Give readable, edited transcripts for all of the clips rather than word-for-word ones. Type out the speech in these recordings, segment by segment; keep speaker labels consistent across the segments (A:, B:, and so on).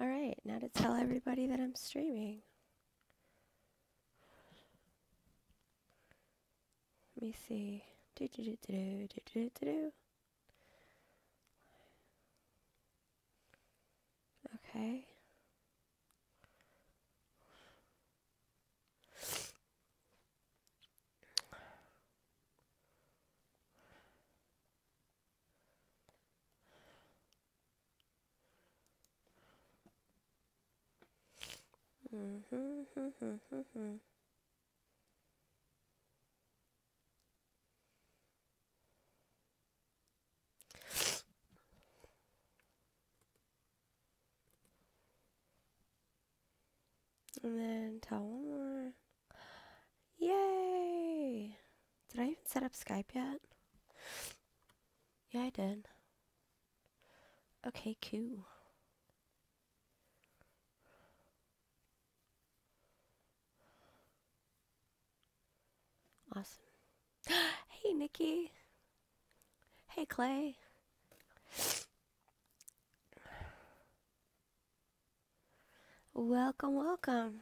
A: Alright, now to tell everybody that I'm streaming. Let me see. Do do do do do do do do. Okay. And then tell one more. Yay! Did I even set up Skype yet? Yeah, I did. Okay, cool. Awesome. Hey, Nikki. Hey, Clay. Welcome, welcome.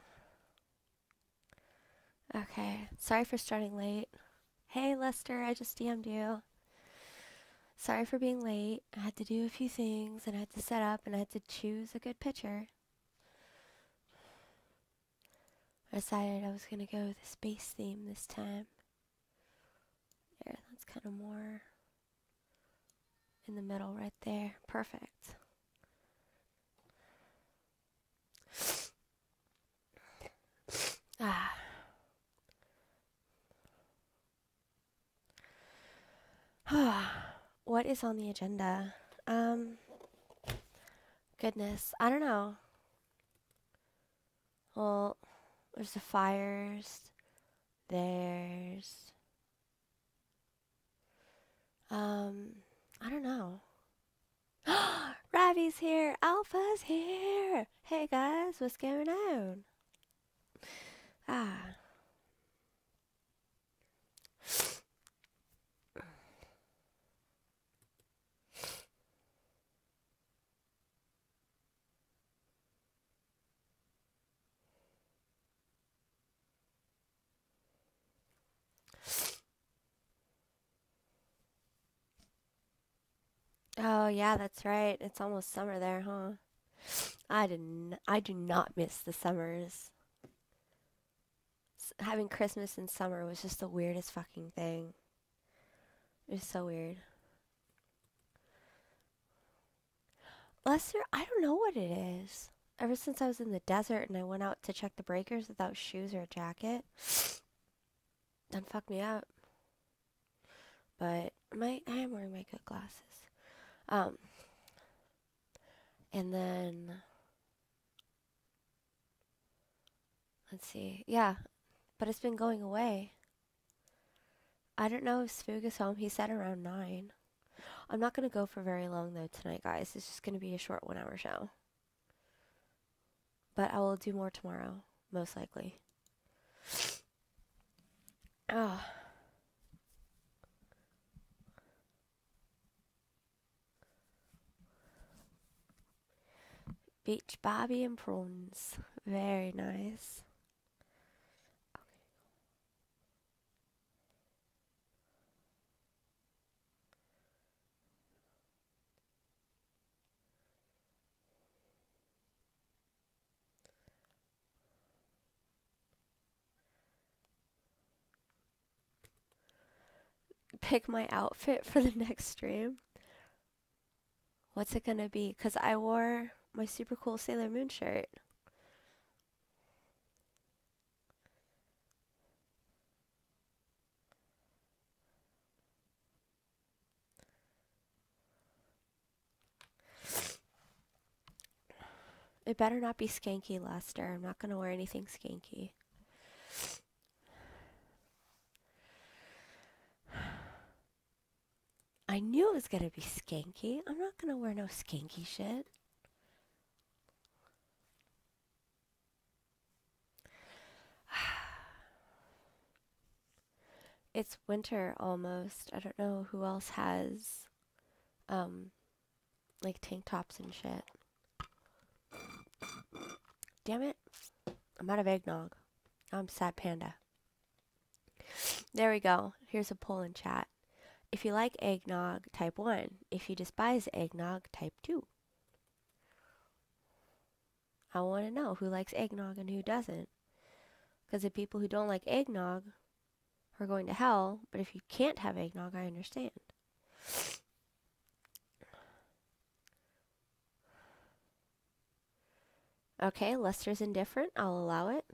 A: Okay, sorry for starting late. Hey, Lester, I just DM'd you. Sorry for being late. I had to do a few things, and I had to set up, and I had to choose a good picture. I decided I was going to go with the space theme this time. There, that's kind of more in the middle right there. Perfect. Ah. What is on the agenda? Goodness, I don't know. Well, there's the fires. There's, I don't know. Ravi's here. Alpha's here. Hey guys, what's going on? Ah. Oh yeah, that's right. It's almost summer there, huh? I do not miss the summers. Having Christmas in summer was just the weirdest fucking thing. It was so weird. Lester, I don't know what it is. Ever since I was in the desert and I went out to check the breakers without shoes or a jacket, done fucked me up. But I am wearing my good glasses. Um, and then let's see. Yeah, but it's been going away. I don't know if Spook is home. He said around 9. I'm not going to go for very long though tonight, guys. It's just going to be a short 1 hour show. But I will do more tomorrow, most likely. Oh. Beach Bobby and prawns. Very nice. Pick my outfit for the next stream. What's it gonna be? Because I wore my super cool Sailor Moon shirt. It better not be skanky, Lester. I'm not gonna wear anything skanky. I knew it was gonna be skanky. I'm not gonna wear no skanky shit. It's winter almost. I don't know who else has, like tank tops and shit. Damn it. I'm out of eggnog. Now I'm sad panda. There we go. Here's a poll in chat. If you like eggnog, type 1. If you despise eggnog, type 2. I want to know who likes eggnog and who doesn't. Because the people who don't like eggnog are going to hell, but if you can't have eggnog, I understand. Okay, Lester's indifferent. I'll allow it.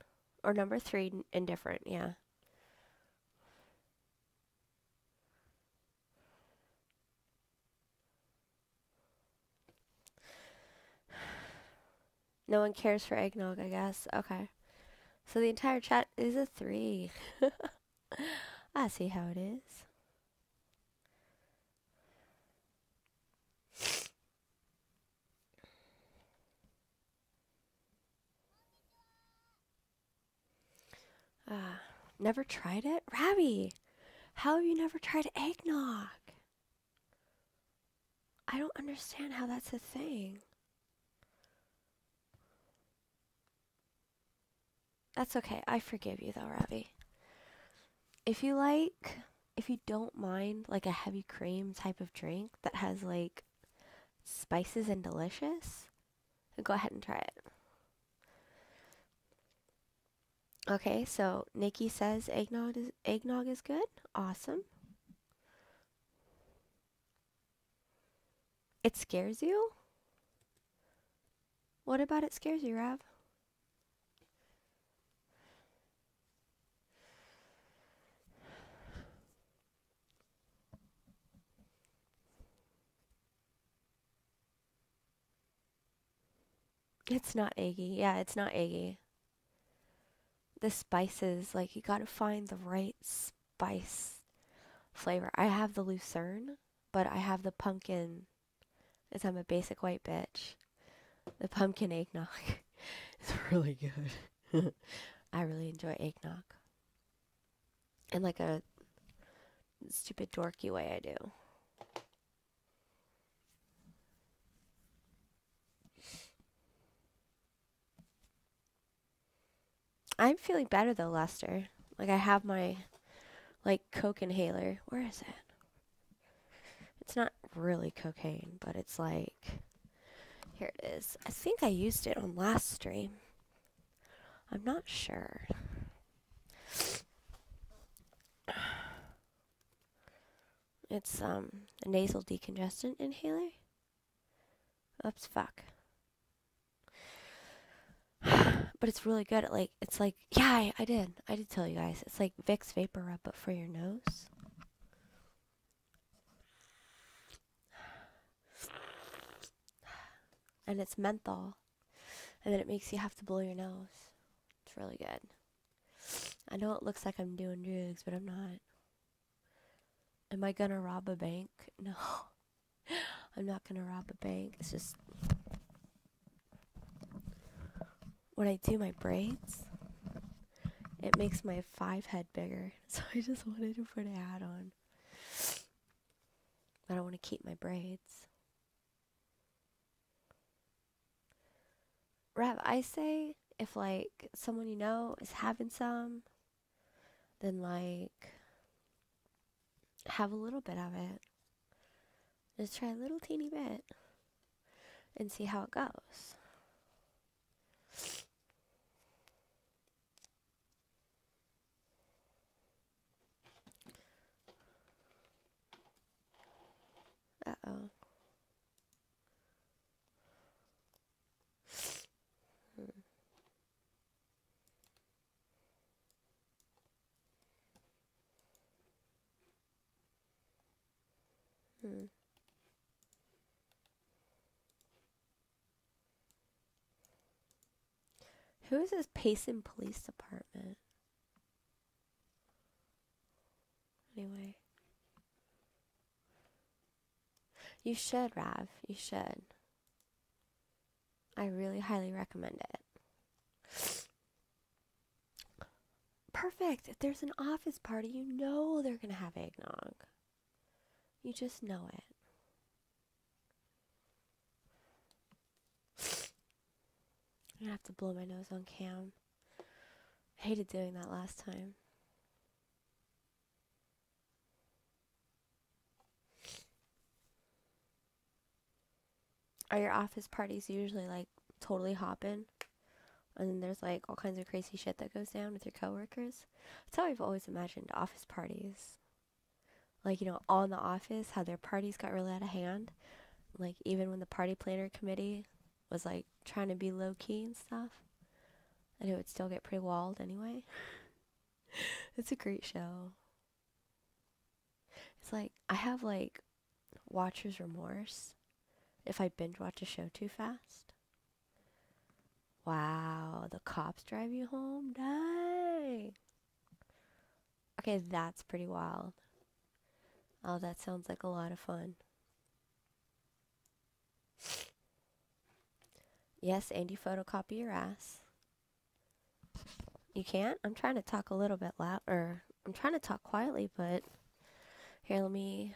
A: Or number 3, indifferent, yeah. No one cares for eggnog, I guess. Okay. So the entire chat is a 3. I see how it is. Never tried it? Rabbi, how have you never tried eggnog? I don't understand how that's a thing. That's okay. I forgive you though, Ravi. If you don't mind like a heavy cream type of drink that has like spices and delicious, go ahead and try it. Okay, so Nikki says eggnog is good. Awesome. It scares you? What about it scares you, Rav? It's not eggy. Yeah, it's not eggy. The spices, like, you gotta find the right spice flavor. I have the lucerne, but I have the pumpkin, as I'm a basic white bitch. The pumpkin eggnog is really good. I really enjoy eggnog. In like a stupid dorky way I do. I'm feeling better though, Lester. Like I have my like coke inhaler. Where is it? It's not really cocaine, but it's like, here it is. I think I used it on last stream. I'm not sure. It's a nasal decongestant inhaler. Oops, fuck. But it's really good at like, it's like, yeah, I did tell you guys. It's like Vicks Vapor Rub, but for your nose. And it's menthol. And then it makes you have to blow your nose. It's really good. I know it looks like I'm doing drugs, but I'm not. Am I gonna rob a bank? No. I'm not gonna rob a bank. It's just when I do my braids, it makes my 5 head bigger. So I just wanted to put an ad on. But I want to keep my braids. Rav, I say if like someone you know is having some, then like have a little bit of it. Just try a little teeny bit and see how it goes. Uh-oh. Hmm. Who is this Payson Police Department? Anyway. You should, Rav. You should. I really highly recommend it. Perfect. If there's an office party, you know they're going to have eggnog. You just know it. gonna have to blow my nose on cam. I hated doing that last time. Are your office parties usually like totally hopping? And then there's like all kinds of crazy shit that goes down with your coworkers? That's how I've always imagined office parties. Like, all in the office, how their parties got really out of hand. Like, even when the party planner committee was like trying to be low key and stuff. And it would still get pretty wild anyway. It's a great show. It's like, I have like watcher's remorse if I binge watch a show too fast. Wow, the cops drive you home? Dang. Okay, that's pretty wild. Oh, that sounds like a lot of fun. Yes, and you photocopy your ass. You can't? I'm trying to talk a little bit loud, or I'm trying to talk quietly, but here, let me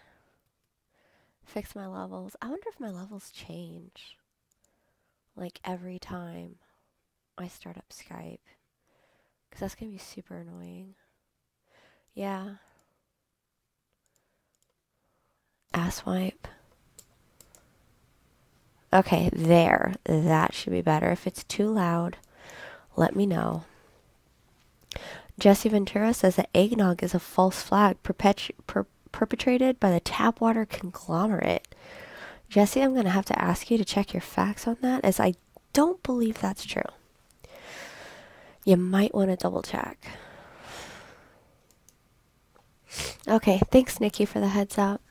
A: fix my levels. I wonder if my levels change, like, every time I start up Skype, because that's going to be super annoying. Yeah. Asswipe. Okay, there. That should be better. If it's too loud, let me know. Jesse Ventura says that eggnog is a false flag perpetrated by the Tapwater conglomerate. Jesse, I'm going to have to ask you to check your facts on that, as I don't believe that's true. You might want to double check. Okay, thanks, Nikki, for the heads up.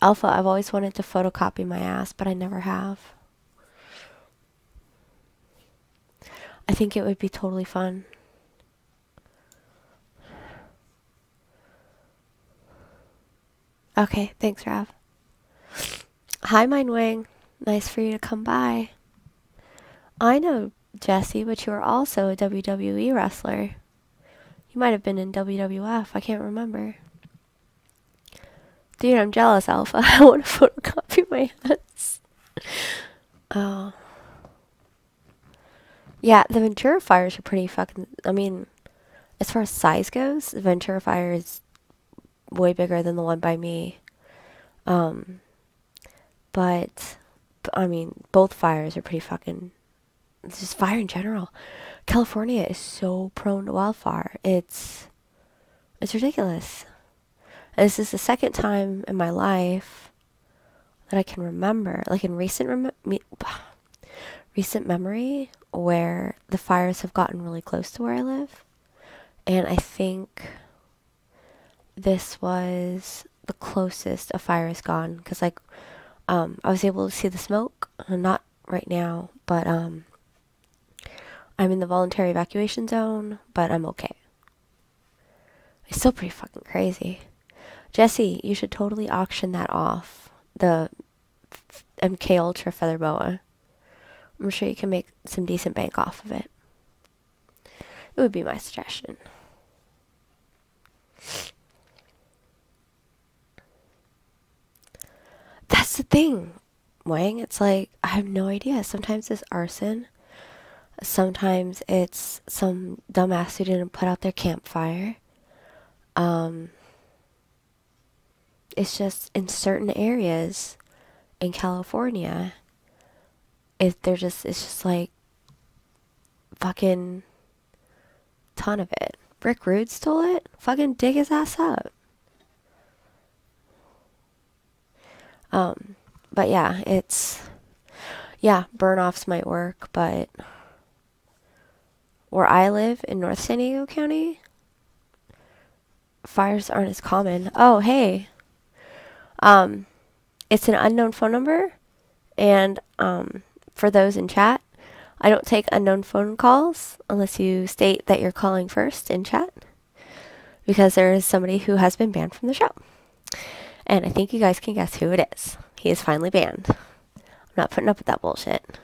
A: Alpha, I've always wanted to photocopy my ass, but I never have. I think it would be totally fun. Okay, thanks, Rav. Hi, Mindwing. Nice for you to come by. I know, Jesse, but you are also a WWE wrestler. You might have been in WWF. I can't remember. Dude, I'm jealous, Alpha. I want to photocopy my ass. Oh. Yeah, the Ventura fires are pretty fucking... I mean, as far as size goes, the Ventura fire is way bigger than the one by me. But, I mean, both fires are pretty fucking... It's just fire in general. California is so prone to wildfire. It's ridiculous. And this is the second time in my life that I can remember, like in recent memory, where the fires have gotten really close to where I live. And I think this was the closest a fire has gone, because like I was able to see the smoke. Not right now, but I'm in the voluntary evacuation zone, but I'm okay. It's still pretty fucking crazy. Jesse, you should totally auction that off. The MK Ultra Feather Boa. I'm sure you can make some decent bank off of it. It would be my suggestion. That's the thing, Wang. It's like, I have no idea. Sometimes it's arson. Sometimes it's some dumbass who didn't put out their campfire. It's just in certain areas in California, it's just like fucking ton of it. Rick Rude stole it. Fucking dig his ass up. But yeah, burn-offs might work, but where I live in North San Diego County, fires aren't as common. Oh, hey. It's an unknown phone number, and for those in chat, I don't take unknown phone calls unless you state that you're calling first in chat, because there is somebody who has been banned from the show. And I think you guys can guess who it is. He is finally banned. I'm not putting up with that bullshit.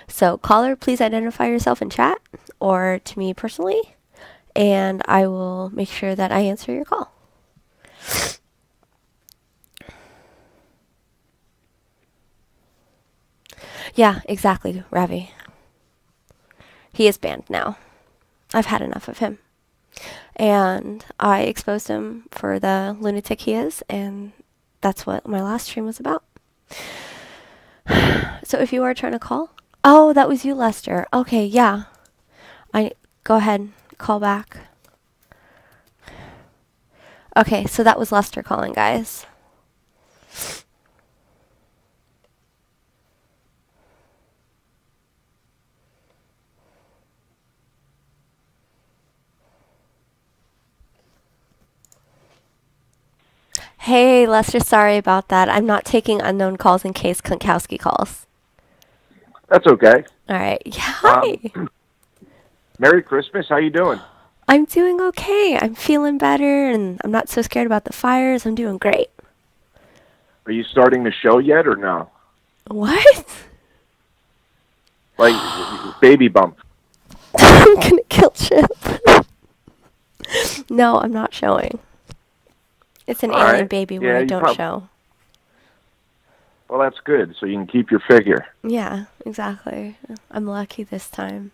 A: So, caller, please identify yourself in chat or to me personally, and I will make sure that I answer your call. Yeah, exactly, Ravi. He is banned now. I've had enough of him. And I exposed him for the lunatic he is, and that's what my last stream was about. So if you are trying to call... Oh, that was you, Lester. Okay, yeah. Go ahead. Call back. Okay, so that was Lester calling, guys. Hey, Lester, sorry about that. I'm not taking unknown calls in case Klunkowski calls.
B: That's okay.
A: All right. Yeah, hi.
B: Merry Christmas. How you doing?
A: I'm doing okay. I'm feeling better, and I'm not so scared about the fires. I'm doing great.
B: Are you starting the show yet or no?
A: What?
B: Like, baby bump.
A: I'm gonna kill Chip. No, I'm not showing. It's an
B: All
A: alien
B: right.
A: baby when
B: Yeah,
A: I don't show.
B: Well, that's good, so you can keep your figure.
A: Yeah, exactly. I'm lucky this time.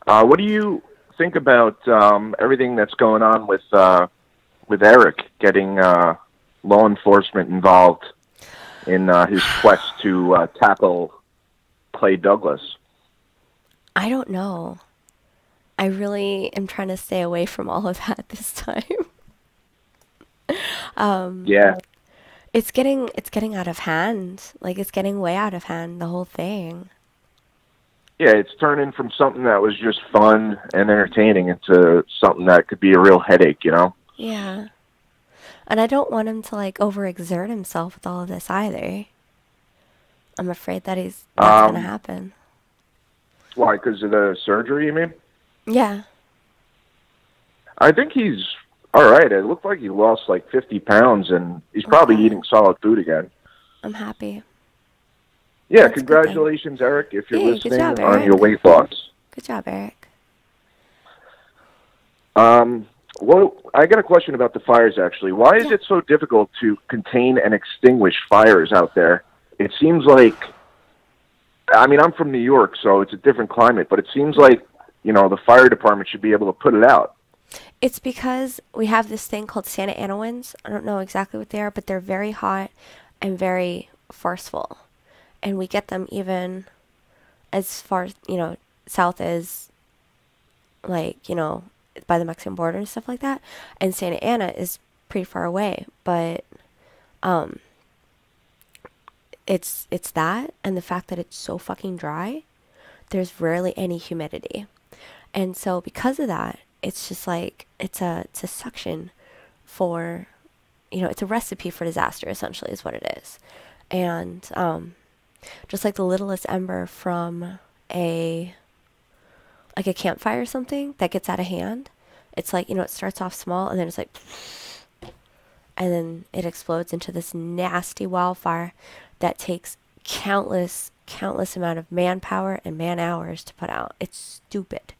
B: What do you think about everything that's going on with Eric getting law enforcement involved in his quest to tackle Clay Douglas?
A: I don't know. I really am trying to stay away from all of that this time.
B: Yeah.
A: It's getting out of hand. Like, it's getting way out of hand, the whole thing.
B: Yeah, it's turning from something that was just fun and entertaining into something that could be a real headache, you know?
A: Yeah. And I don't want him to, like, overexert himself with all of this either. I'm afraid that's gonna happen.
B: Why? Because of the surgery, you mean?
A: Yeah.
B: I think he's all right. It looked like he lost like 50 pounds, and he's probably
A: Okay.
B: eating solid food again.
A: I'm happy.
B: Yeah,
A: That's good then.
B: congratulations, Eric, if you're
A: Hey, good
B: listening,
A: job,
B: on your
A: Eric.
B: weight loss.
A: Good job, Eric.
B: Well, I got a question about the fires, actually. Why is it so difficult to contain and extinguish fires out there? It seems like, I mean, I'm from New York, so it's a different climate, but it seems like, the fire department should be able to put it out.
A: It's because we have this thing called Santa Ana winds. I don't know exactly what they are, but they're very hot and very forceful. And we get them even as far, south as, like, by the Mexican border and stuff like that. And Santa Ana is pretty far away, but it's that and the fact that it's so fucking dry. There's rarely any humidity. And so because of that, it's just like it's a suction for, it's a recipe for disaster essentially is what it is. And just like the littlest ember from a campfire or something that gets out of hand, it's like, it starts off small and then it's like, and then it explodes into this nasty wildfire that takes countless amount of manpower and man hours to put out. It's stupid.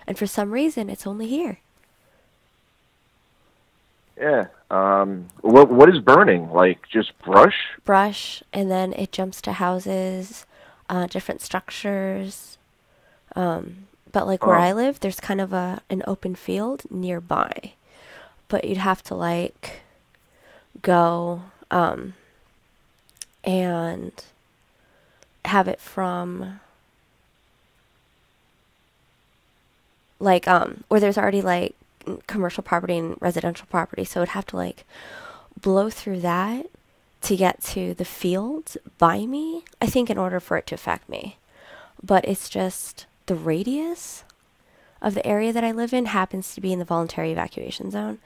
A: And for some reason, it's only here.
B: Yeah. What is burning? Like just brush?
A: Brush, and then it jumps to houses, different structures. But like where I live, there's kind of an open field nearby. But you'd have to like go and have it from like where there's already like commercial property and residential property, so it'd have to like blow through that to get to the fields by me, I think, in order for it to affect me. But it's just the radius of the area that I live in happens to be in the voluntary evacuation zone,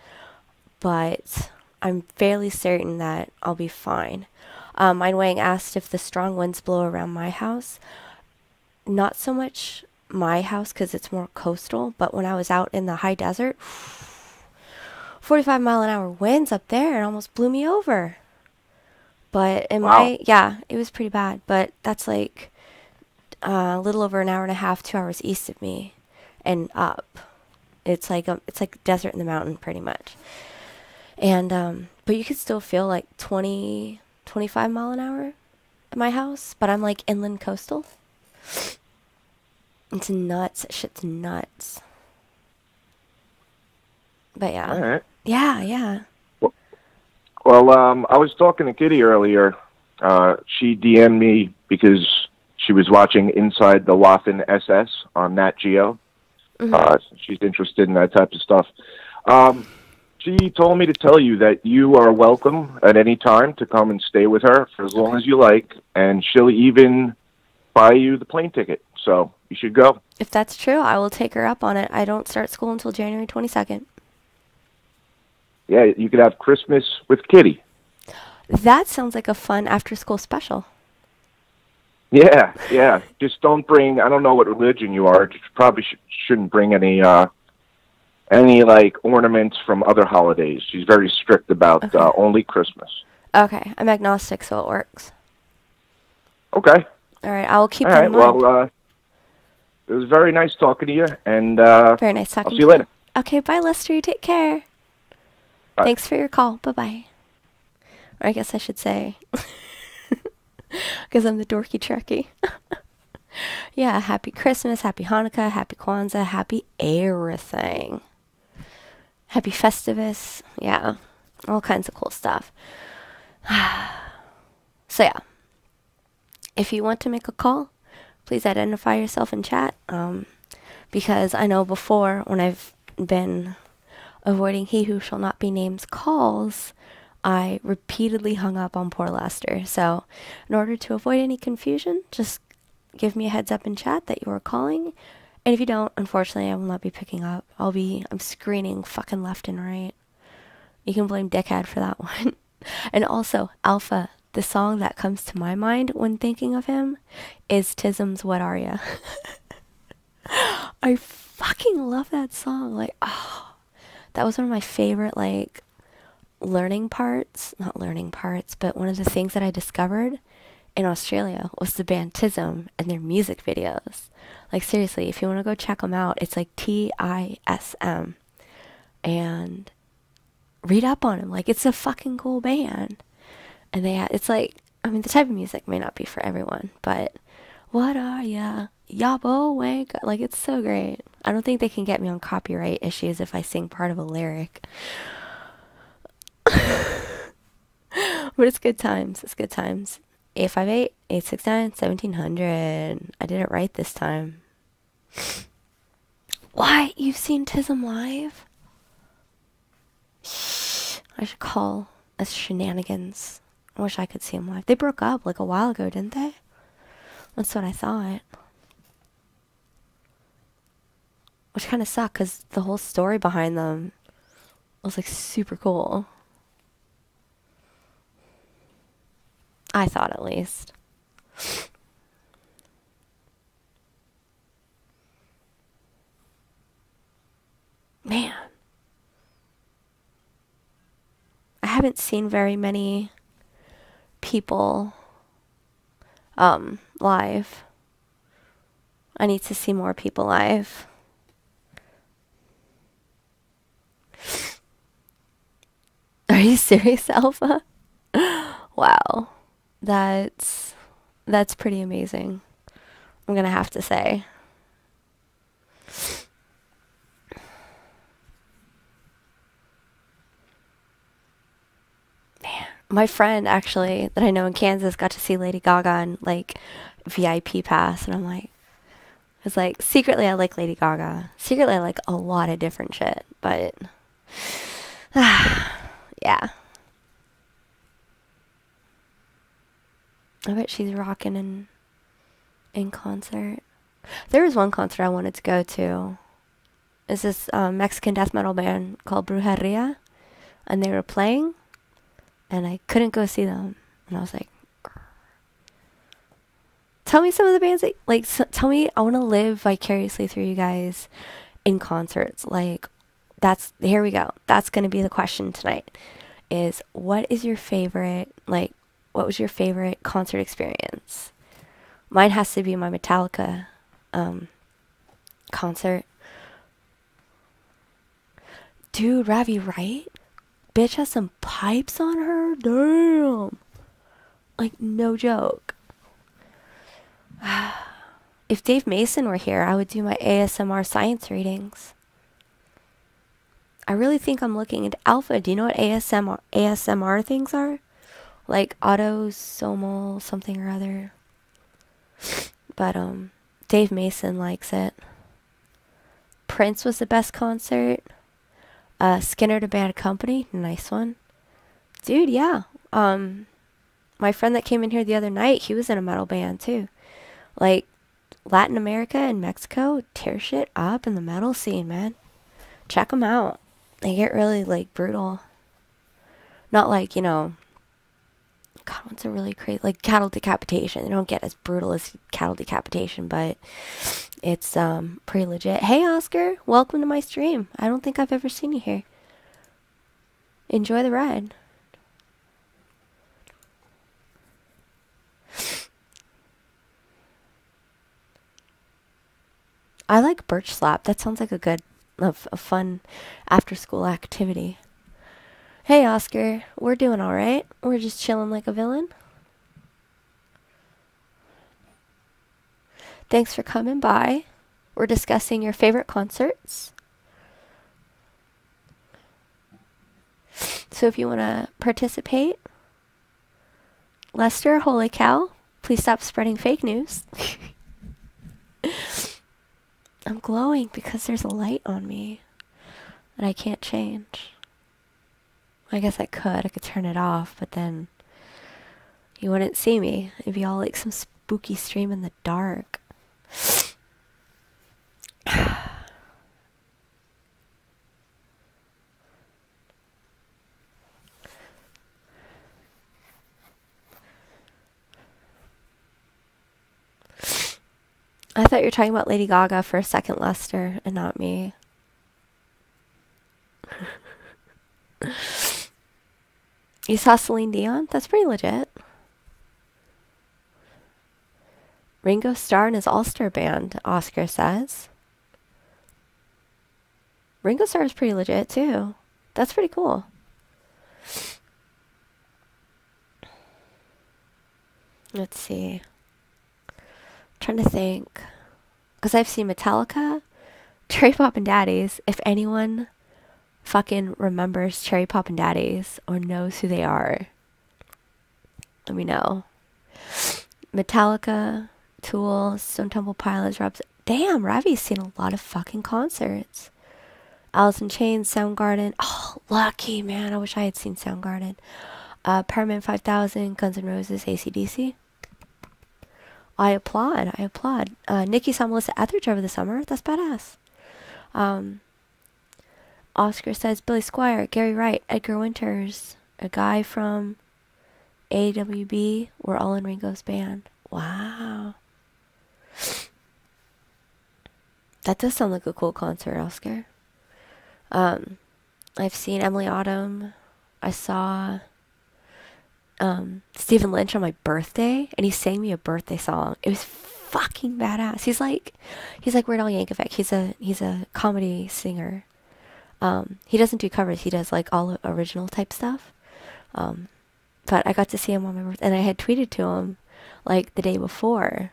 A: but I'm fairly certain that I'll be fine. Mine Wang asked if the strong winds blow around my house. Not so much my house because it's more coastal, but when I was out in the high desert, 45-mile-an-hour winds up there, it almost blew me over. But in
B: Wow.
A: it was pretty bad, but that's like a little over an hour and a half, 2 hours east of me and up. It's like desert in the mountain pretty much. And but you could still feel like 20, 25 mile an hour at my house, but I'm like inland coastal. It's nuts. Shit's nuts. But
B: All
A: yeah.
B: right.
A: Yeah, yeah.
B: Well, I was talking to Kitty earlier. She DM'd me because she was watching Inside the Waffen SS on Nat Geo.
A: Mm-hmm.
B: She's interested in that type of stuff. She told me to tell you that you are welcome at any time to come and stay with her for as long
A: Okay.
B: as you like, and she'll even buy you the plane ticket. So you should go.
A: If that's true, I will take her up on it. I don't start school until January 22nd.
B: Yeah, you could have Christmas with Kitty.
A: That sounds like a fun after school special.
B: Yeah, yeah. Just don't bring. I don't know what religion you are. Just probably shouldn't bring any like ornaments from other holidays. She's very strict about
A: Okay.
B: only Christmas.
A: Okay. I'm agnostic, so it works.
B: Okay.
A: All right. I will
B: All
A: keep that in
B: right.
A: mind.
B: Well, it was very nice talking to you, and
A: Very nice
B: I'll
A: talking
B: see you
A: to you.
B: later.
A: Okay. Bye, Lester. You take care.
B: Bye.
A: Thanks for your call. Bye bye. Or I guess I should say, because I'm the dorky trekkie. Yeah. Happy Christmas. Happy Hanukkah. Happy Kwanzaa. Happy everything. Happy Festivus. Yeah. All kinds of cool stuff. So, yeah. If you want to make a call, please identify yourself in chat. Because I know before when I've been avoiding he who shall not be named's calls, I repeatedly hung up on poor Lester. So, in order to avoid any confusion, just give me a heads up in chat that you are calling. And if you don't, unfortunately, I will not be picking up. I'm screening fucking left and right. You can blame Dickhead for that one. And also, Alpha, the song that comes to my mind when thinking of him is Tism's What Are Ya? I fucking love that song. Like, oh, that was one of my favorite, like, learning parts. Not learning parts, but one of the things that I discovered in Australia was the band Tism and their music videos. Like, seriously, if you want to go check them out, it's like TISM. And read up on them. Like, it's a fucking cool band. And it's like, I mean, the type of music may not be for everyone, but what are ya? Yabo wank. Like, it's so great. I don't think they can get me on copyright issues if I sing part of a lyric. But it's good times. It's good times. 858-869-1700. I did it right this time. What? You've seen Tism live? I should call us shenanigans. I wish I could see them live. They broke up like a while ago, didn't they? That's what I thought. Which kind of sucked because the whole story behind them was like super cool. I thought at least. Man. I haven't seen very many people live. I need to see more people live. Are you serious, Alpha? Wow. That's pretty amazing. I'm gonna have to say. Man, my friend actually that I know in Kansas got to see Lady Gaga in like VIP pass, and I'm like, it's like secretly I like Lady Gaga. Secretly I like a lot of different shit, but yeah. I bet she's rocking in concert. There was one concert I wanted to go to. It's this Mexican death metal band called Brujeria, and they were playing, and I couldn't go see them. And I was like, tell me some of the bands that, like, tell me, I want to live vicariously through you guys in concerts. Like, here we go. That's going to be the question tonight is what is your favorite, like, what was your favorite concert experience? Mine has to be my Metallica concert. Dude, Ravi, right? Bitch has some pipes on her? Damn. Like, no joke. If Dave Mason were here, I would do my ASMR science readings. I really think I'm looking into Alpha. Do you know what ASMR things are? Like autosomal something or other. But Dave Mason likes it. Prince was the best concert. Skinner to Bad Company, nice one. Dude, yeah. My friend that came in here the other night, he was in a metal band too. Like Latin America and Mexico tear shit up in the metal scene, man. Check them out. They get really like brutal. Not like, God, what's a really crazy, like cattle decapitation. They don't get as brutal as cattle decapitation, but it's pretty legit. Hey Oscar, welcome to my stream. I don't think I've ever seen you here. Enjoy the ride. I like Birch Slap. That sounds like a fun after school activity. Hey Oscar, we're doing alright. We're just chilling like a villain. Thanks for coming by. We're discussing your favorite concerts. So if you want to participate, Lester, holy cow, please stop spreading fake news. I'm glowing because there's a light on me that I can't change. I guess I could turn it off, but then you wouldn't see me. It'd be all like some spooky stream in the dark. I thought you were talking about Lady Gaga for a second, Lester, and not me. You saw Celine Dion? That's pretty legit. Ringo Starr and his All-Star Band, Oscar says. Ringo Starr is pretty legit, too. That's pretty cool. Let's see. I'm trying to think. Because I've seen Metallica, Cherry Pop and Daddies. If anyone fucking remembers Cherry Pop and Daddies or knows who they are, let me know. Metallica, Tool, Stone Temple Pilots, Damn, Ravi's seen a lot of fucking concerts. Alice in Chains, Soundgarden. Oh, lucky, man. I wish I had seen Soundgarden. Paramount 5000, Guns N' Roses, AC/DC. I applaud. Nikki saw Melissa Etheridge over the summer. That's badass. Oscar says Billy Squier, Gary Wright, Edgar Winters, a guy from AWB were all in Ringo's band. Wow. That does sound like a cool concert, Oscar. I've seen Emily Autumn. I saw Stephen Lynch on my birthday, and he sang me a birthday song. It was fucking badass. He's like Weird Al Yankovic. He's a comedy singer. He doesn't do covers. He does like all original type stuff. But I got to see him on my birthday, and I had tweeted to him like the day before.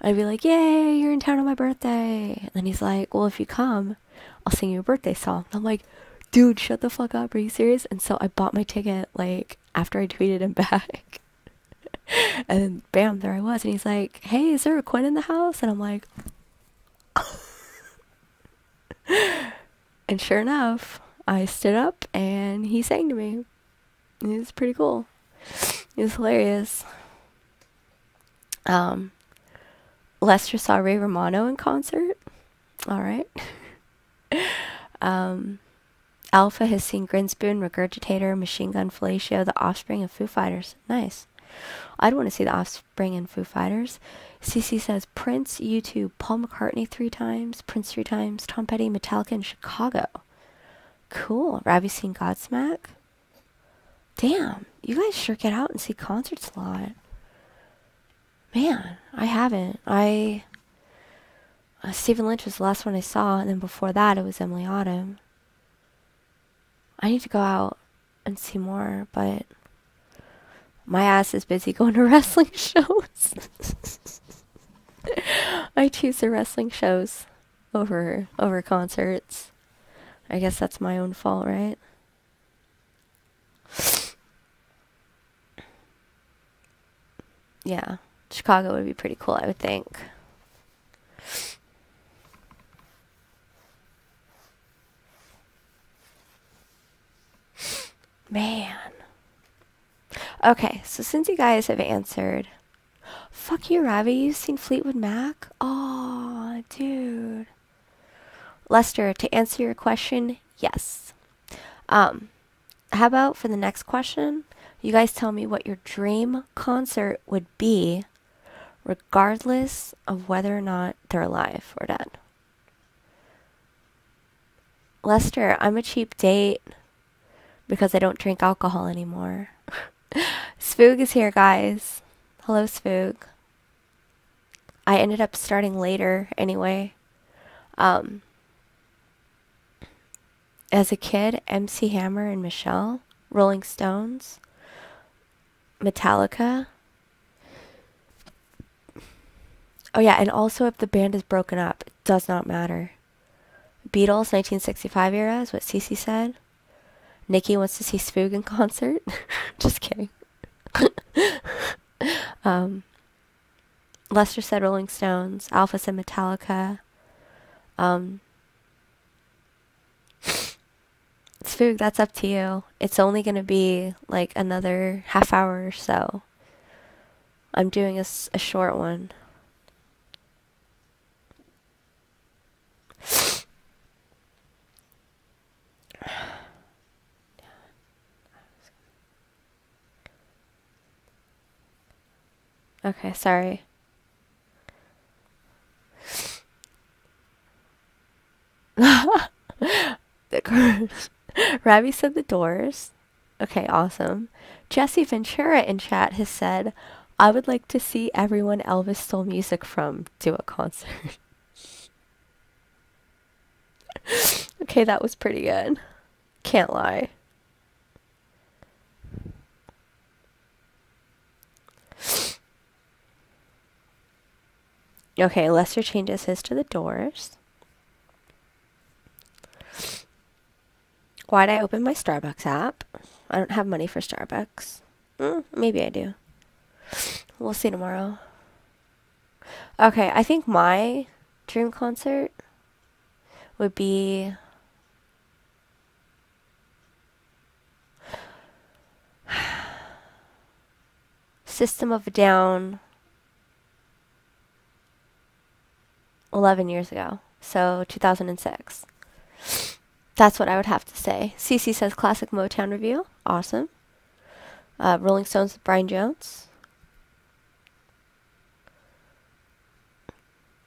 A: I'd be like, "Yay, you're in town on my birthday!" And then he's like, "Well, if you come, I'll sing you a birthday song." And I'm like, "Dude, shut the fuck up. Are you serious?" And so I bought my ticket like after I tweeted him back. And then bam, there I was. And he's like, "Hey, is there a Quinn in the house?" And I'm like, and sure enough, I stood up and he sang to me. It was pretty cool. It was hilarious. Lester saw Ray Romano in concert. Alright. Alpha has seen Grinspoon, Regurgitator, Machine Gun Fellatio, The Offspring, and Foo Fighters. Nice. I'd want to see The Offspring and Foo Fighters. CC says Prince, U2, Paul McCartney 3 times, Prince 3 times, Tom Petty, Metallica, and Chicago. Cool. Have you seen Godsmack? Damn, you guys sure get out and see concerts a lot. Man, I haven't. Stephen Lynch was the last one I saw, and then before that it was Emily Autumn. I need to go out and see more, but my ass is busy going to wrestling shows. I choose the wrestling shows over concerts. I guess that's my own fault, right? Yeah. Chicago would be pretty cool, I would think. Man. Okay, so since you guys have answered, fuck you, Ravi. You've seen Fleetwood Mac? Oh, dude. Lester, to answer your question, yes. Um, how about for the next question, you guys tell me what your dream concert would be, regardless of whether or not they're alive or dead. Lester, I'm a cheap date because I don't drink alcohol anymore. Spoog is here, guys. Hello, Spoog. I ended up starting later anyway. Um, as a kid, MC Hammer and Michelle, Rolling Stones, Metallica. Oh yeah, and also if the band is broken up, it does not matter. Beatles, 1965 era is what Cece said. Nikki wants to see Spoog in concert. Just kidding. um, Lester said Rolling Stones. Alpha said Metallica. Spoog, that's up to you. It's only going to be like another half hour or so. I'm doing a short one. Okay, sorry. Ravi said the Doors. Okay, awesome. Jesse Ventura in chat has said, I would like to see everyone Elvis stole music from do a concert. Okay, that was pretty good. Can't lie. Okay, Lester changes his to the Doors. Why'd I open my Starbucks app? I don't have money for Starbucks. Maybe I do. We'll see tomorrow. Okay, I think my dream concert would be System of a Down 11 years ago. So 2006. That's what I would have to say. Cece says classic Motown review. Awesome. Rolling Stones with Brian Jones.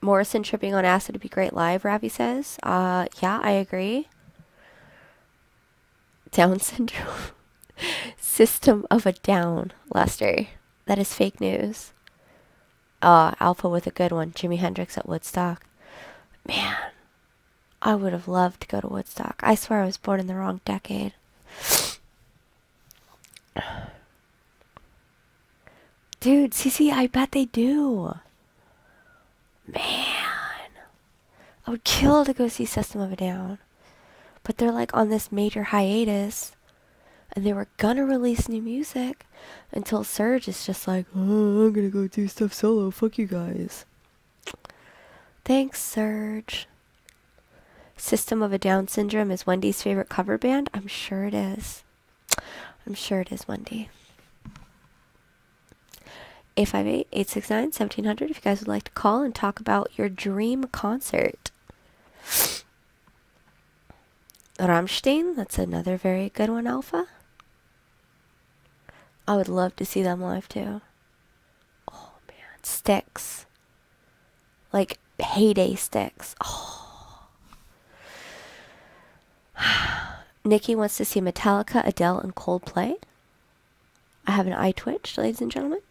A: Morrison tripping on acid would be great live, Ravi says. Yeah, I agree. Down syndrome. System of a Down, Lester. That is fake news. Alpha with a good one. Jimi Hendrix at Woodstock. Man, I would have loved to go to Woodstock. I swear I was born in the wrong decade. Dude, CC, I bet they do. Man, I would kill to go see System of a Down. But they're like on this major hiatus. And they were gonna release new music until Serge is just like, oh, I'm gonna go do stuff solo. Fuck you guys. Thanks, Serge. System of a Down Syndrome is Wendy's favorite cover band? I'm sure it is. I'm sure it is, Wendy. 858-869-1700 if you guys would like to call and talk about your dream concert. Rammstein, that's another very good one, Alpha. I would love to see them live too. Oh man, Styx. Like heyday Styx. Oh. Nikki wants to see Metallica, Adele, and Coldplay. I have an eye twitch, ladies and gentlemen.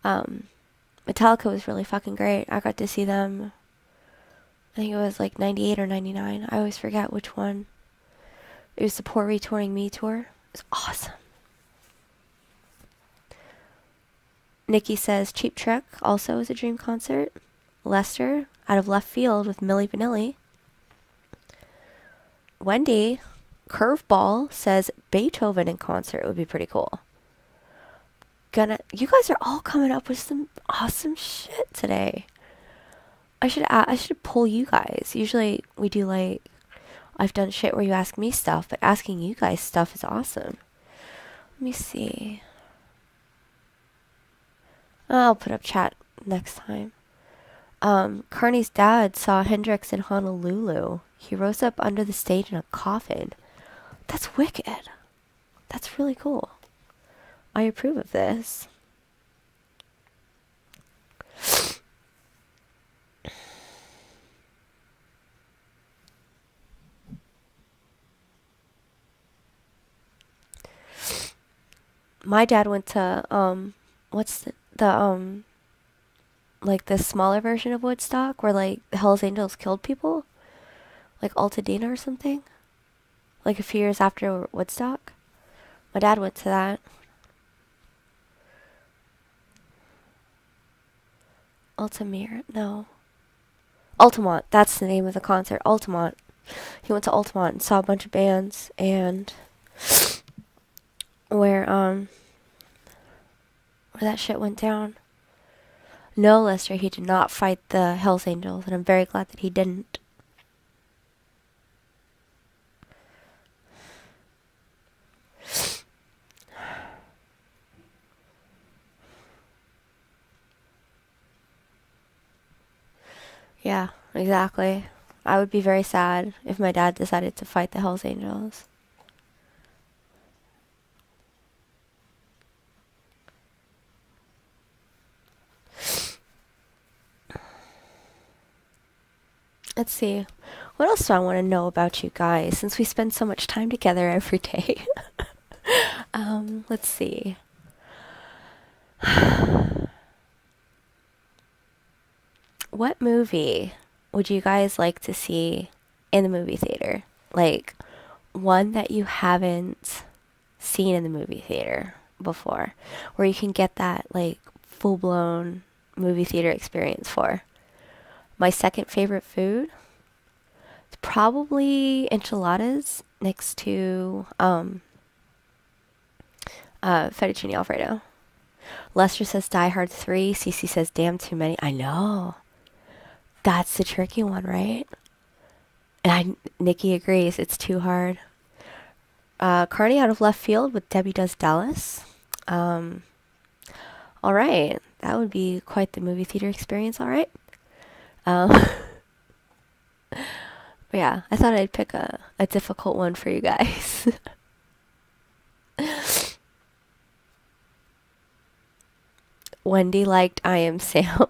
A: Metallica was really fucking great. I got to see them, I think it was like 98 or 99. I always forget which one. It was the Poor Retouring Me tour. It was awesome. Nikki says Cheap Trick also is a dream concert. Lester, out of left field with Milli Vanilli. Wendy, Curveball, says Beethoven in concert would be pretty cool. You guys are all coming up with some awesome shit today. I should pull you guys. Usually we do like I've done shit where you ask me stuff, but asking you guys stuff is awesome. Let me see. I'll put up chat next time. Carney's dad saw Hendrix in Honolulu. He rose up under the stage in a coffin. That's wicked. That's really cool. I approve of this. My dad went to what's the like the smaller version of Woodstock where like the Hells Angels killed people, like Altadena or something, like a few years after Woodstock. My dad went to that. Altamira? No. Altamont. That's the name of the concert. Altamont. He went to Altamont and saw a bunch of bands and where that shit went down. No, Lester, he did not fight the Hells Angels, and I'm very glad that he didn't. Yeah, exactly. I would be very sad if my dad decided to fight the Hells Angels. Let's see. What else do I want to know about you guys since we spend so much time together every day? Let's see. What movie would you guys like to see in the movie theater? Like, one that you haven't seen in the movie theater before, where you can get that, like, full blown movie theater experience for. My second favorite food? It's probably enchiladas next to fettuccine alfredo. Lester says Die Hard 3. Cece says damn too many. I know. That's the tricky one, right? And Nikki agrees. It's too hard. Carney out of left field with Debbie Does Dallas. All right. That would be quite the movie theater experience, all right? But yeah, I thought I'd pick a difficult one for you guys. Wendy liked I Am Sam.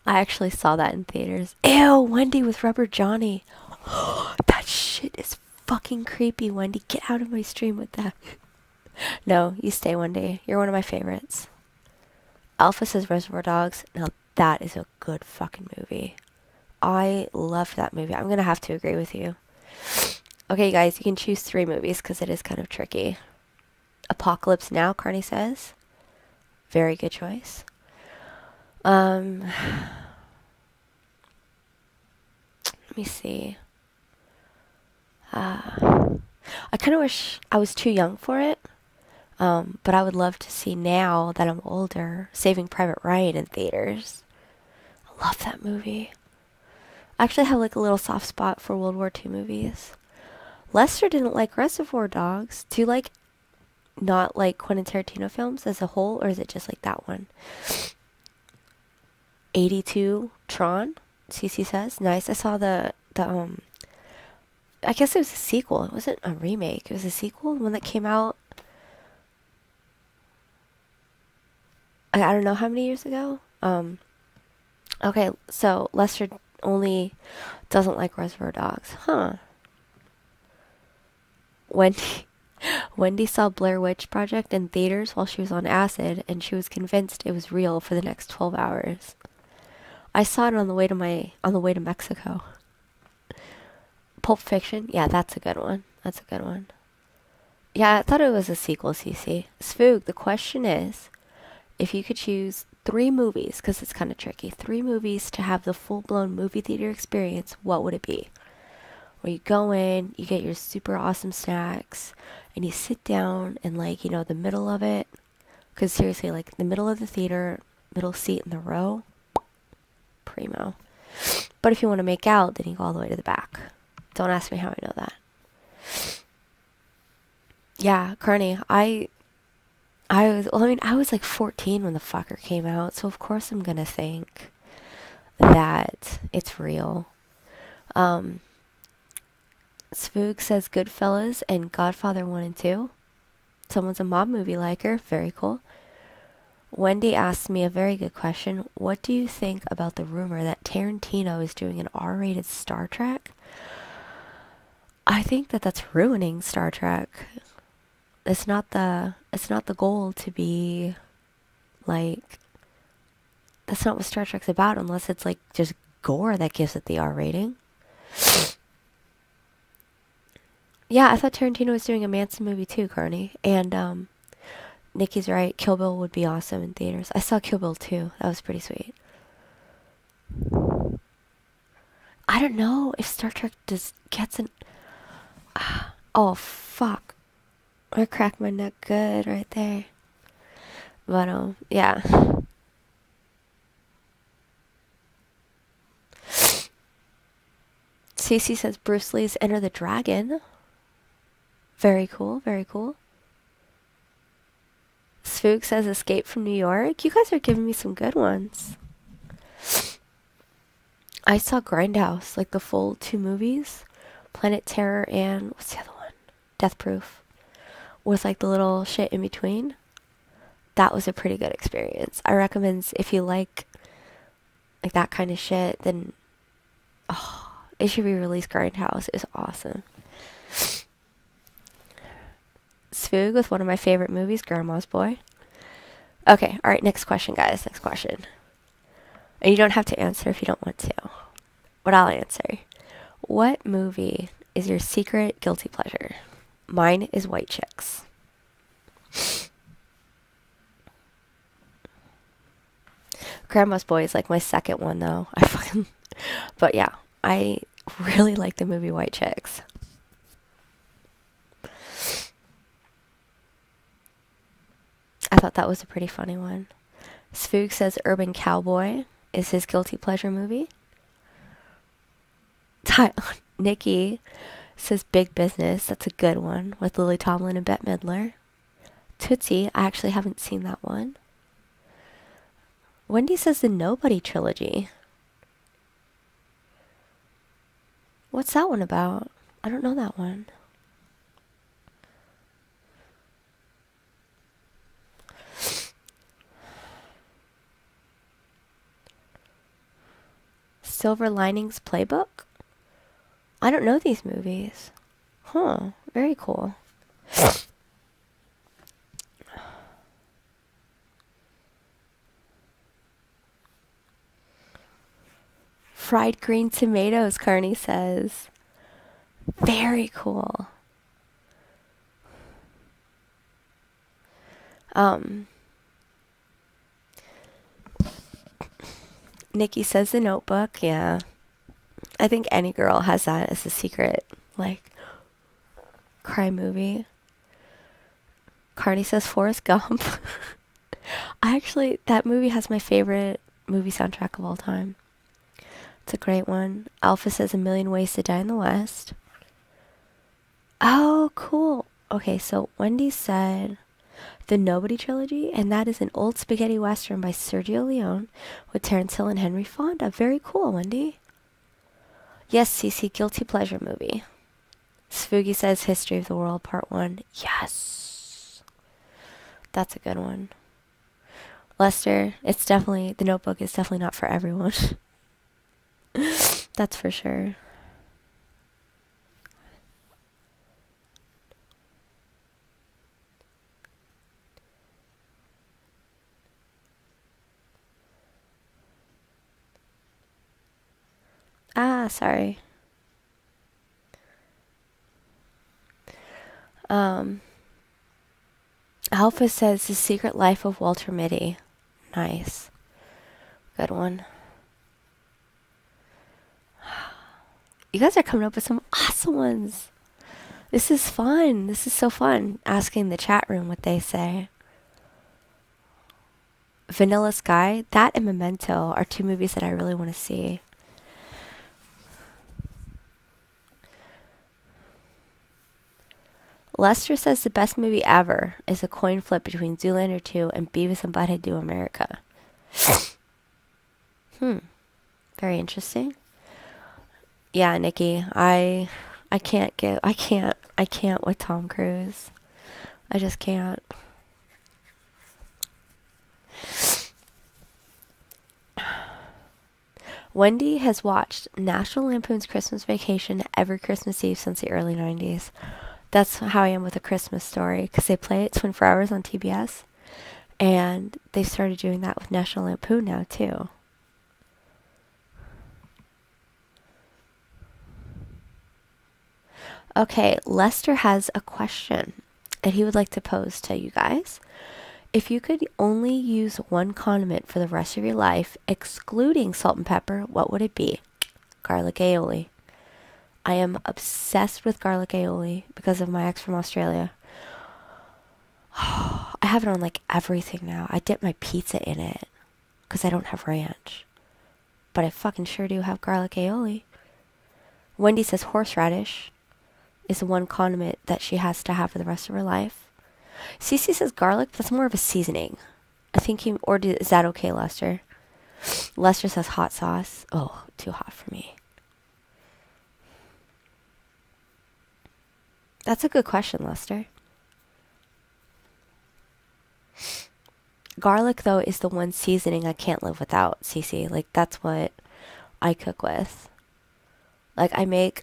A: I actually saw that in theaters. Ew, Wendy with Rubber Johnny. That shit is fucking creepy, Wendy. Get out of my stream with that. No, you stay, Wendy. You're one of my favorites. Alpha says Reservoir Dogs. Now that is a good fucking movie. I loved that movie. I'm gonna have to agree with you. Okay, guys, you can choose 3 movies because it is kind of tricky. Apocalypse Now, Carney says. Very good choice. Let me see. I kind of wish I was too young for it. But I would love to see now that I'm older, Saving Private Ryan in theaters. I love that movie. I actually have like a little soft spot for World War II movies. Lester didn't like Reservoir Dogs. Do you like not like Quentin Tarantino films as a whole, or is it just like that one? 82 Tron, Cece says. Nice. I saw the I guess it was a sequel. It wasn't a remake. It was a sequel, the one that came out I don't know how many years ago. Okay, so Lester only doesn't like Reservoir Dogs. Huh. Wendy Wendy saw Blair Witch Project in theaters while she was on acid, and she was convinced it was real for the next 12 hours. I saw it on the way to Mexico. Pulp Fiction? Yeah, that's a good one. That's a good one. Yeah, I thought it was a sequel, Cece. Spook, the question is, if you could choose 3 movies, because it's kind of tricky, 3 movies to have the full blown movie theater experience, what would it be? Where you go in, you get your super awesome snacks, and you sit down and, like, the middle of it. Because seriously, like, the middle of the theater, middle seat in the row, primo. But if you want to make out, then you go all the way to the back. Don't ask me how I know that. Yeah, Carney, I was like 14 when the fucker came out, so of course I'm gonna think that it's real. Um, Spook says Goodfellas and Godfather 1 and 2. Someone's a mob movie liker. Very cool. Wendy asked me a very good question. What do you think about the rumor that Tarantino is doing an R-rated Star Trek? I think that that's ruining Star Trek. It's not the goal to be like, that's not what Star Trek's about unless it's like just gore that gives it the R rating. Yeah, I thought Tarantino was doing a Manson movie too, Carney. And Nikki's right, Kill Bill would be awesome in theaters. I saw Kill Bill 2. That was pretty sweet. I don't know if Star Trek just gets an oh fuck. I cracked my neck good right there. But yeah. Cece says Bruce Lee's Enter the Dragon. Very cool, very cool. Spook says Escape from New York. You guys are giving me some good ones. I saw Grindhouse, like the full 2 movies. Planet Terror and what's the other one? Death Proof. With like the little shit in between. That was a pretty good experience. I recommend if you like that kind of shit, then it should be released. Grindhouse is awesome. Spook with one of my favorite movies, Grandma's Boy. Okay, alright, next question, guys. Next question. And you don't have to answer if you don't want to. But I'll answer. What movie is your secret guilty pleasure? Mine is White Chicks. Grandma's Boy is like my second one, though. But yeah, I really like the movie White Chicks. I thought that was a pretty funny one. Spook says Urban Cowboy is his guilty pleasure movie. Nikki says Big Business. That's a good one with Lily Tomlin and Bette Midler. Tootsie, I actually haven't seen that one. Wendy says the Nobody trilogy. What's that one about? I don't know that one. Silver Linings Playbook? I don't know these movies. Huh, very cool. Fried green tomatoes, Carney says. Very cool. Nikki says The Notebook, yeah. I think any girl has that as a secret, like, crime movie. Carney says Forrest Gump. That movie has my favorite movie soundtrack of all time. It's a great one. Alpha says A Million Ways to Die in the West. Oh, cool. Okay, so Wendy said the Nobody trilogy, and that is an old spaghetti western by Sergio Leone with Terence Hill and Henry Fonda. Very cool, Wendy. Yes, CC, guilty pleasure movie. Spooky says History of the World Part 1. Yes. That's a good one. Lester, The Notebook is definitely not for everyone. That's for sure. Ah, sorry. Alpha says The Secret Life of Walter Mitty. Nice. Good one. You guys are coming up with some awesome ones. This is fun. This is so fun. Asking the chat room what they say. Vanilla Sky, that and Memento are two movies that I really want to see. Lester says the best movie ever is a coin flip between Zoolander 2 and Beavis and Butthead Do America. Very interesting. Yeah, Nikki, I can't with Tom Cruise. I just can't. Wendy has watched National Lampoon's Christmas Vacation every Christmas Eve since the early 90s. That's how I am with A Christmas Story, because they play it 24 hours on TBS, and they started doing that with National Lampoon now, too. Okay, Lester has a question that he would like to pose to you guys. If you could only use one condiment for the rest of your life, excluding salt and pepper, what would it be? Garlic aioli. I am obsessed with garlic aioli because of my ex from Australia. I have it on like everything now. I dip my pizza in it because I don't have ranch. But I fucking sure do have garlic aioli. Wendy says horseradish is the one condiment that she has to have for the rest of her life. Cece says garlic, but that's more of a seasoning. I think is that okay, Lester? Lester says hot sauce. Oh, too hot for me. That's a good question, Lester. Garlic, though, is the one seasoning I can't live without, Cece. Like, that's what I cook with. Like, I make,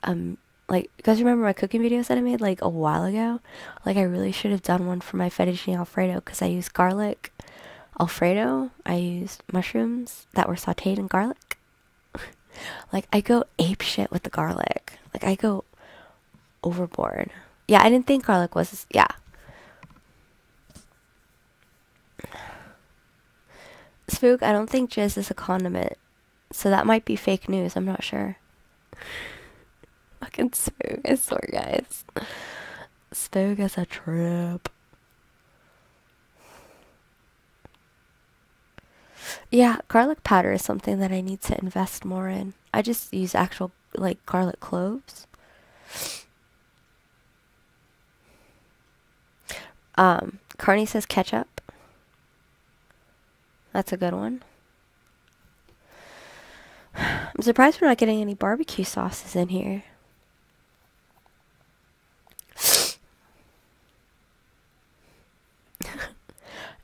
A: like, you guys remember my cooking videos that I made, like, a while ago? Like, I really should have done one for my fettuccine Alfredo, because I used garlic Alfredo. I used mushrooms that were sauteed in garlic. Like, I go ape shit with the garlic. Like, I go overboard. Yeah, I didn't think garlic was, yeah. Spook, I don't think jizz is a condiment. So that might be fake news, I'm not sure. Fucking Spook, I swear, guys. Spook is a trip. Yeah, garlic powder is something that I need to invest more in. I just use actual, like, garlic cloves. Carney says ketchup. That's a good one. I'm surprised we're not getting any barbecue sauces in here.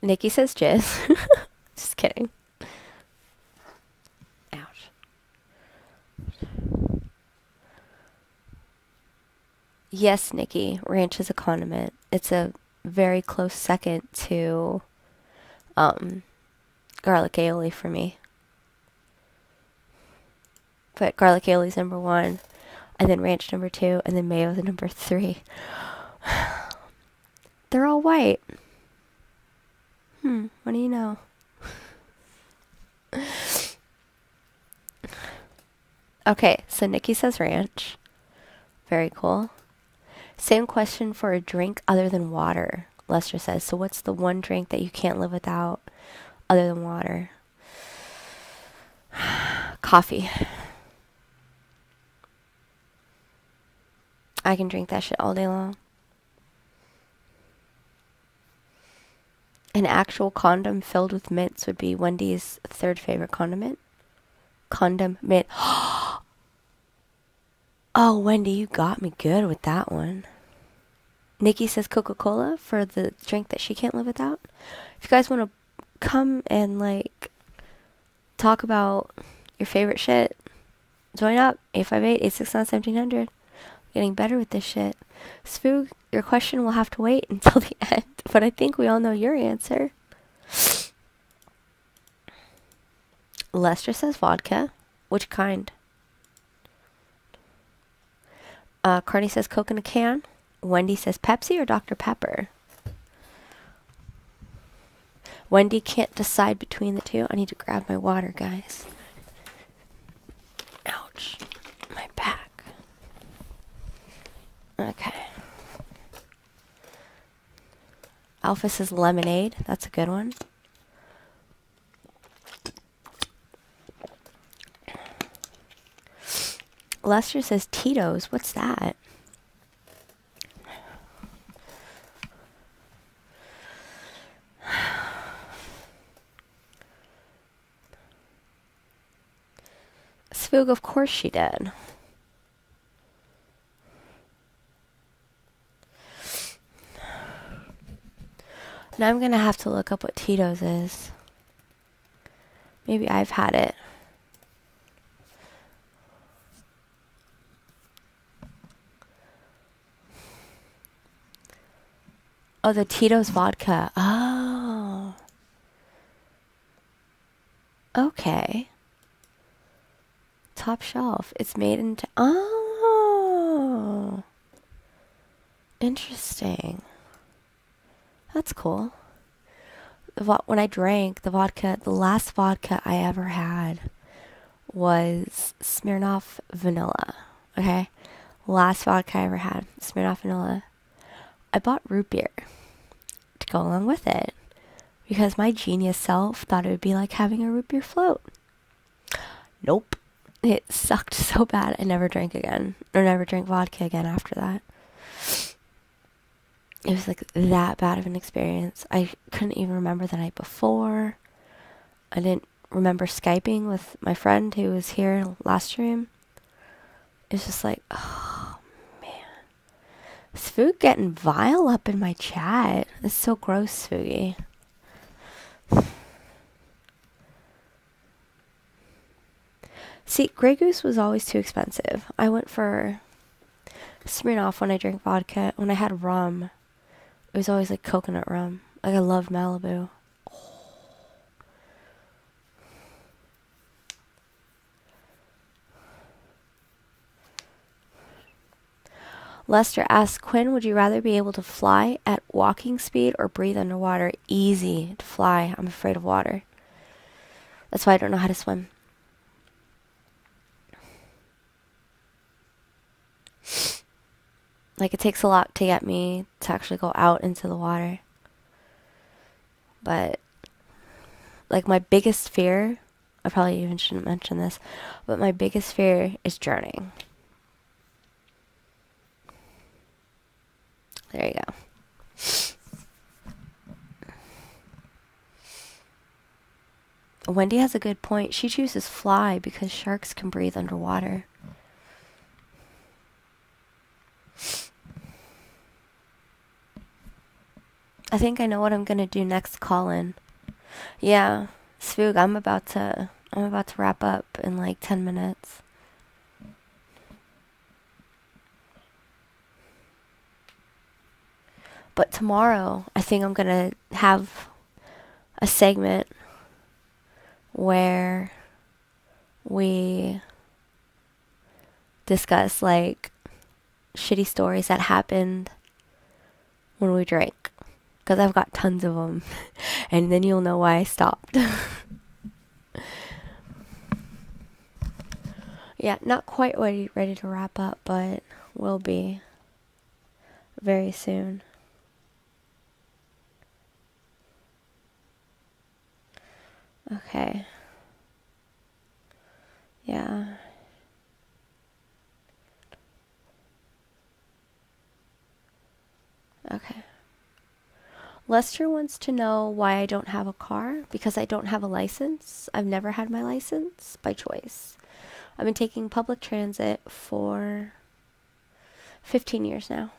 A: Nikki says jizz. Just kidding. Ouch. Yes, Nikki, ranch is a condiment. It's a very close second to garlic aioli for me. But garlic aioli is number 1, and then ranch number 2, and then mayo is number 3. They're all white. What do you know? Okay, so Nikki says ranch. Very cool. Same question for a drink other than water, Lester says. So what's the one drink that you can't live without other than water? Coffee. I can drink that shit all day long. An actual condom filled with mints would be Wendy's third favorite condiment. Condom mint. Oh, Wendy, you got me good with that one. Nikki says Coca-Cola for the drink that she can't live without. If you guys want to come and, like, talk about your favorite shit, join up. 858-869-1700. Getting better with this shit. Spook, your question will have to wait until the end, but I think we all know your answer. Lester says vodka. Which kind? Carney says Coke in a can. Wendy says Pepsi or Dr. Pepper. Wendy can't decide between the two. I need to grab my water, guys. Ouch. My back. Okay. Alpha says lemonade. That's a good one. Lester says Tito's. What's that? Spook, of course she did. Now I'm gonna have to look up what Tito's is. Maybe I've had it. Oh, the Tito's vodka. Oh. Okay. Top shelf. It's made into... Oh. Interesting. That's cool. When I drank the vodka, the last vodka I ever had was Smirnoff Vanilla. Okay? Last vodka I ever had, Smirnoff Vanilla. I bought root beer to go along with it because my genius self thought it would be like having a root beer float. Nope. It sucked so bad I never drank again. Or never drank vodka again after that. It was like that bad of an experience. I couldn't even remember the night before. I didn't remember Skyping with my friend who was here last stream. It's just like, oh man. Spook getting vile up in my chat. It's so gross, Spooky. See, Grey Goose was always too expensive. I went for Smirnoff when I drank vodka. When I had rum, it was always like coconut rum. Like I loved Malibu. Lester asks, Quinn, would you rather be able to fly at walking speed or breathe underwater? Easy to fly. I'm afraid of water. That's why I don't know how to swim. Like, it takes a lot to get me to actually go out into the water. But, like, my biggest fear, I probably even shouldn't mention this, but my biggest fear is drowning. There you go. Wendy has a good point. She chooses fly because sharks can breathe underwater. I think I know what I'm gonna do next call-in. Yeah, Spook, I'm about to wrap up in like 10 minutes. But tomorrow, I think I'm gonna have a segment where we discuss like shitty stories that happened when we drank. Because I've got tons of them. And then you'll know why I stopped. Yeah, not quite ready to wrap up, but will be very soon. Okay. Yeah. Okay. Lester wants to know why I don't have a car. Because I don't have a license. I've never had my license by choice. I've been taking public transit for 15 years now.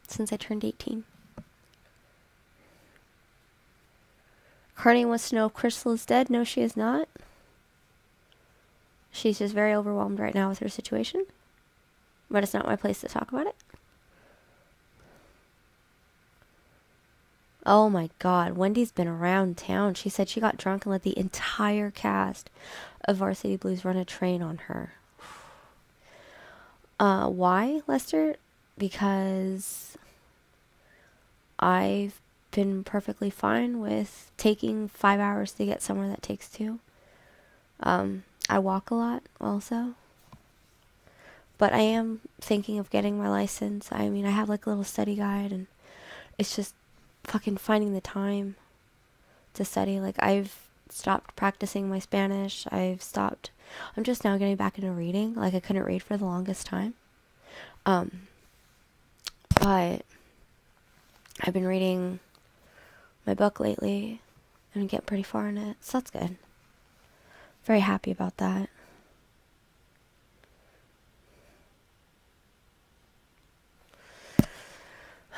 A: Since I turned 18. Carney wants to know if Crystal is dead. No, she is not. She's just very overwhelmed right now with her situation. But it's not my place to talk about it. Oh my god, Wendy's been around town. She said she got drunk and let the entire cast of Varsity Blues run a train on her. Why, Lester? Because I've been perfectly fine with taking 5 hours to get somewhere that takes 2. I walk a lot also. But I am thinking of getting my license. I mean, I have like a little study guide, and it's just fucking finding the time to study. Like, I've stopped practicing my Spanish. I'm just now getting back into reading. Like, I couldn't read for the longest time. But I've been reading my book lately and getting pretty far in it. So that's good. Very happy about that.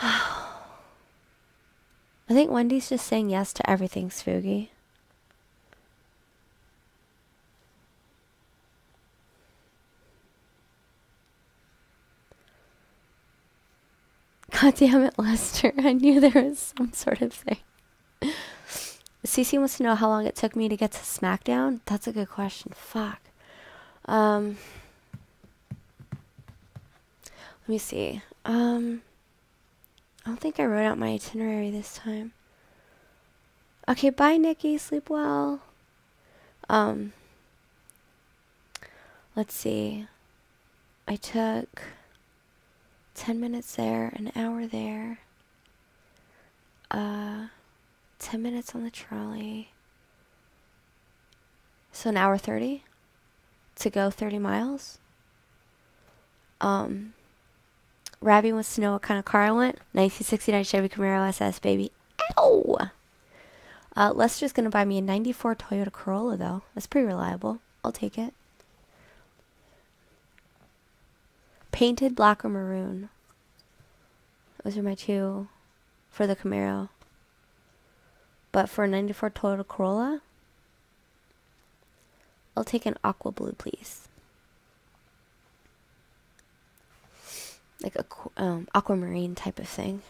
A: I think Wendy's just saying yes to everything, Spooky. God damn it, Lester. I knew there was some sort of thing. Cece wants to know how long it took me to get to SmackDown. That's a good question. Fuck. Let me see. I don't think I wrote out my itinerary this time. Okay, bye, Nikki. Sleep well. Let's see. I took 10 minutes there, an hour there. 10 minutes on the trolley. So an hour 30 to go 30 miles. Rabbi wants to know what kind of car I want. 1969 Chevy Camaro SS, baby. Ow! Lester's gonna buy me a 94 Toyota Corolla, though. That's pretty reliable. I'll take it. Painted black or maroon. Those are my two for the Camaro. But for a 94 Toyota Corolla, I'll take an aqua blue, please. Like a aquamarine type of thing.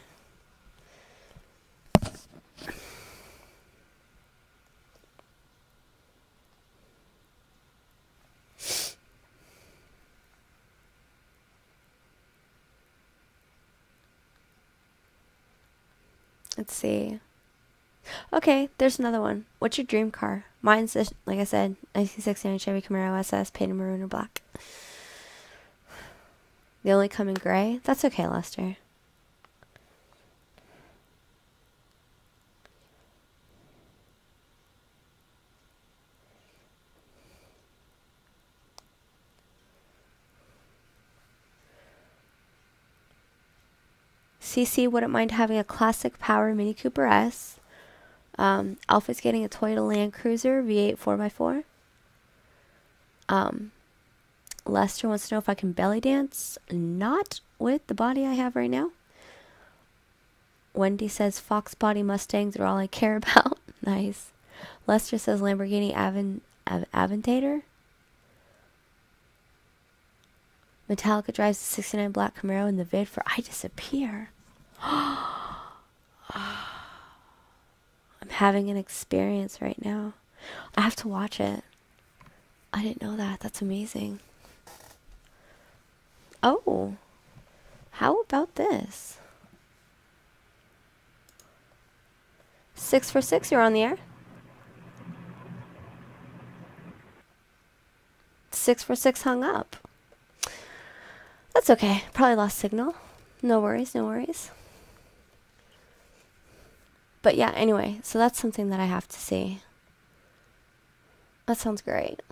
A: Let's see. Okay, there's another one. What's your dream car? Mine's, like I said, 1969 Chevy Camaro SS, painted maroon or black. They only come in gray? That's okay, Lester. CC wouldn't mind having a classic power Mini Cooper S. Alpha's getting a Toyota Land Cruiser V8 4x4. Lester wants to know if I can belly dance. Not with the body I have right now. Wendy says Fox body Mustangs are all I care about. Nice. Lester says Lamborghini Aventador. Metallica drives the 69 black Camaro in the vid for I Disappear. I'm having an experience right now. I have to watch it. I didn't know that. That's amazing. Oh. How about this? 6 for 6, you're on the air. 6 for 6 hung up. That's okay. Probably lost signal. No worries, no worries. But yeah, anyway, so that's something that I have to see. That sounds great.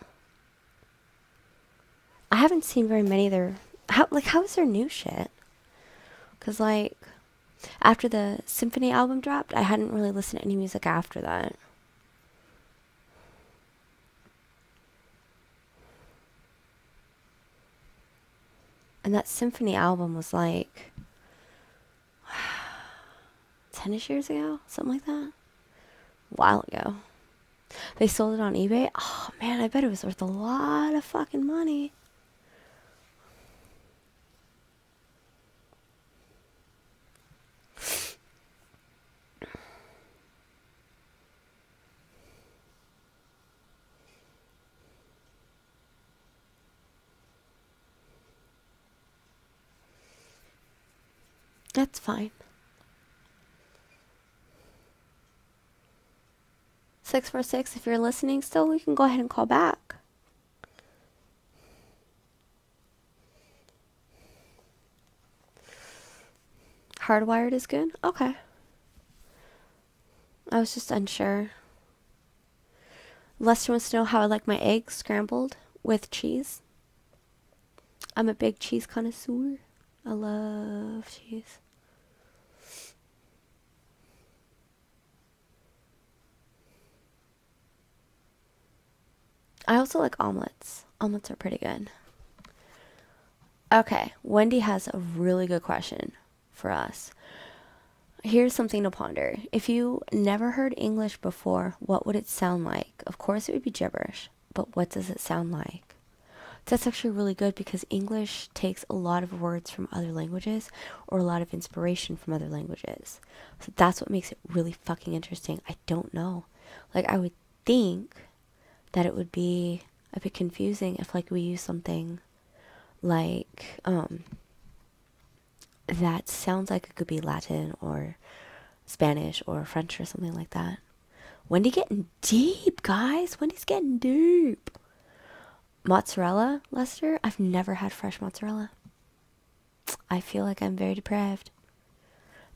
A: I haven't seen very many of their... How is their new shit? Because, like, after the Symphony album dropped, I hadn't really listened to any music after that. And that Symphony album was like 10ish years ago, something like that. A while ago. They sold it on eBay. Oh man, I bet it was worth a lot of fucking money. That's fine. 646, if you're listening still, we can go ahead and call back. Hardwired is good? Okay. I was just unsure. Lester wants to know how I like my eggs scrambled with cheese. I'm a big cheese connoisseur. I love cheese. I also like omelets. Omelets are pretty good. Okay, Wendy has a really good question for us. Here's something to ponder. If you never heard English before, what would it sound like? Of course, it would be gibberish, but what does it sound like? That's actually really good because English takes a lot of words from other languages or a lot of inspiration from other languages. So that's what makes it really fucking interesting. I don't know. Like, I would think that it would be a bit confusing if, like, we use something like, that sounds like it could be Latin or Spanish or French or something like that. Wendy getting deep, guys. Wendy's getting deep. Mozzarella, Lester? I've never had fresh mozzarella. I feel like I'm very deprived.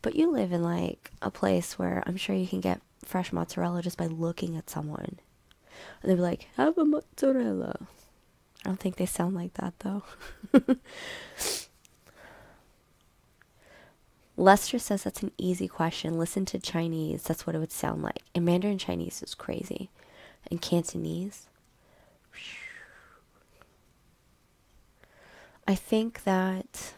A: But you live in like a place where I'm sure you can get fresh mozzarella just by looking at someone. And they'll be like, have a mozzarella. I don't think they sound like that though. Lester says that's an easy question. Listen to Chinese. That's what it would sound like. And Mandarin Chinese is crazy. And Cantonese. I think that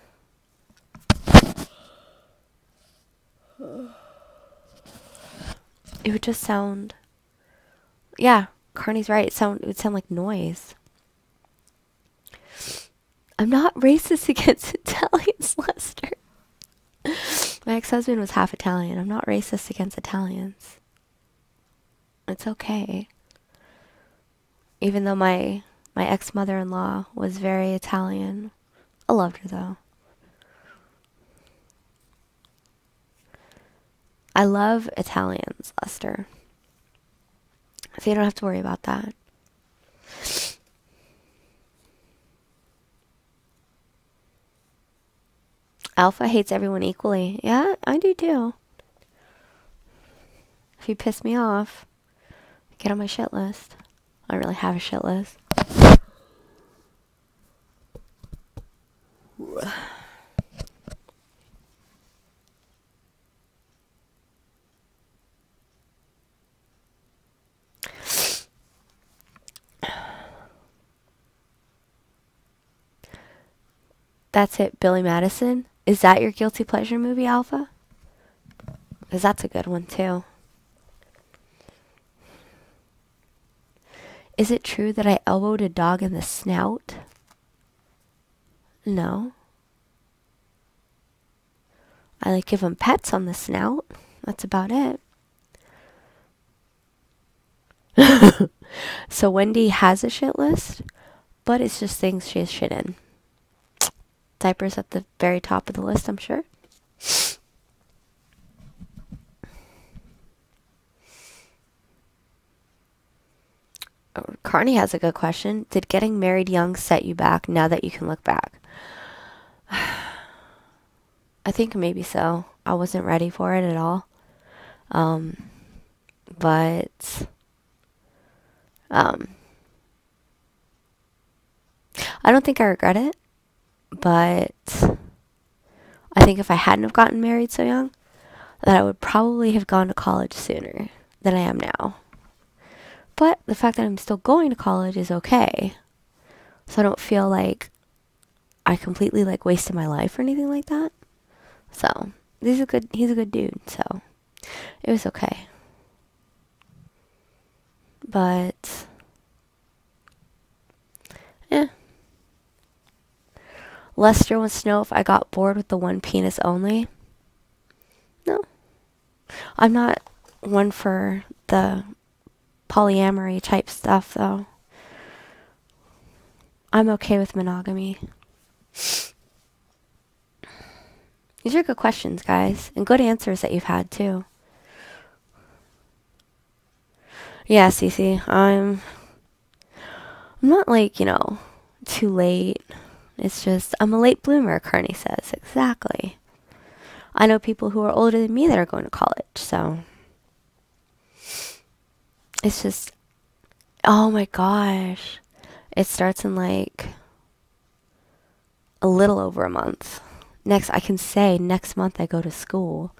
A: it would just sound, yeah, Carney's right. It would sound like noise. I'm not racist against Italians, Lester. My ex-husband was half Italian. I'm not racist against Italians. It's okay. Even though my ex-mother-in-law was very Italian. I loved her though. I love Italians, Lester. So you don't have to worry about that. Alpha hates everyone equally. Yeah, I do too. If you piss me off, get on my shit list. I don't really have a shit list. That's it, Billy Madison. Is that your guilty pleasure movie, Alpha? Because that's a good one too. Is it true that I elbowed a dog in the snout? No. I like give him pets on the snout. That's about it. So Wendy has a shit list, but it's just things she has shit in. Diapers at the very top of the list, I'm sure. Carney has a good question. Did getting married young set you back now that you can look back? I think maybe so. I wasn't ready for it at all. But I don't think I regret it. But I think if I hadn't have gotten married so young, that I would probably have gone to college sooner than I am now. But the fact that I'm still going to college is okay. So I don't feel like I completely like wasted my life or anything like that. So he's a good dude, so it was okay. But yeah. Lester wants to know if I got bored with the one penis only. No. I'm not one for the polyamory type stuff though. I'm okay with monogamy. These are good questions, guys, and good answers that you've had too. Yeah, Cece, I'm not like, too late. It's just I'm a late bloomer, Carney says. Exactly. I know people who are older than me that are going to college, so it's just oh my gosh. It starts in like a little over a month. I can say next month I go to school.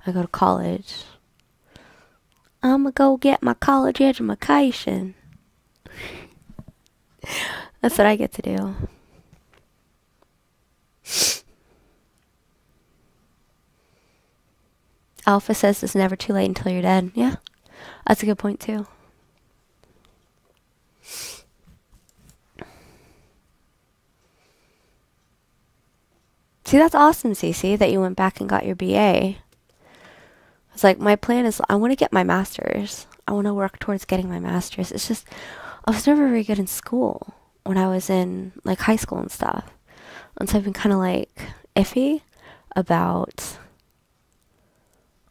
A: I go to college. I'm gonna go get my college education. That's what I get to do. Alpha says it's never too late until you're dead. Yeah, that's a good point too. See, that's awesome, Cece, that you went back and got your BA. It's like my plan is I want to get my master's. I want to work towards getting my master's. It's just I was never very good in school when I was in like high school and stuff. And so I've been kind of like iffy about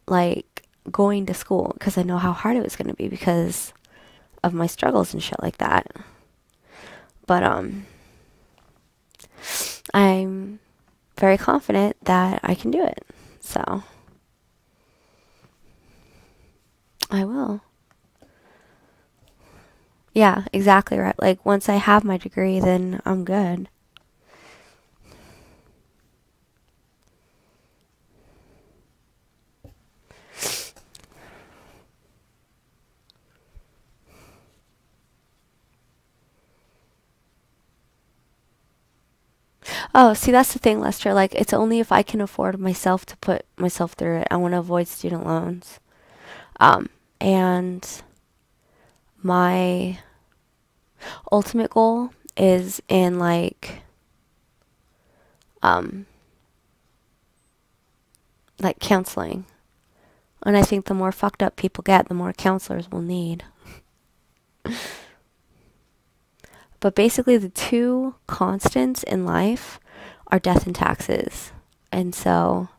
A: like going to school because I know how hard it was going to be because of my struggles and shit like that. But I'm very confident that I can do it. So I will. Yeah, exactly right. Like once I have my degree, then I'm good. Oh, see, that's the thing, Lester. Like, it's only if I can afford myself to put myself through it. I want to avoid student loans. Um, and my ultimate goal is in um, like counseling. And I think the more fucked up people get, the more counselors we'll need. But basically, the two constants in life are death and taxes. And so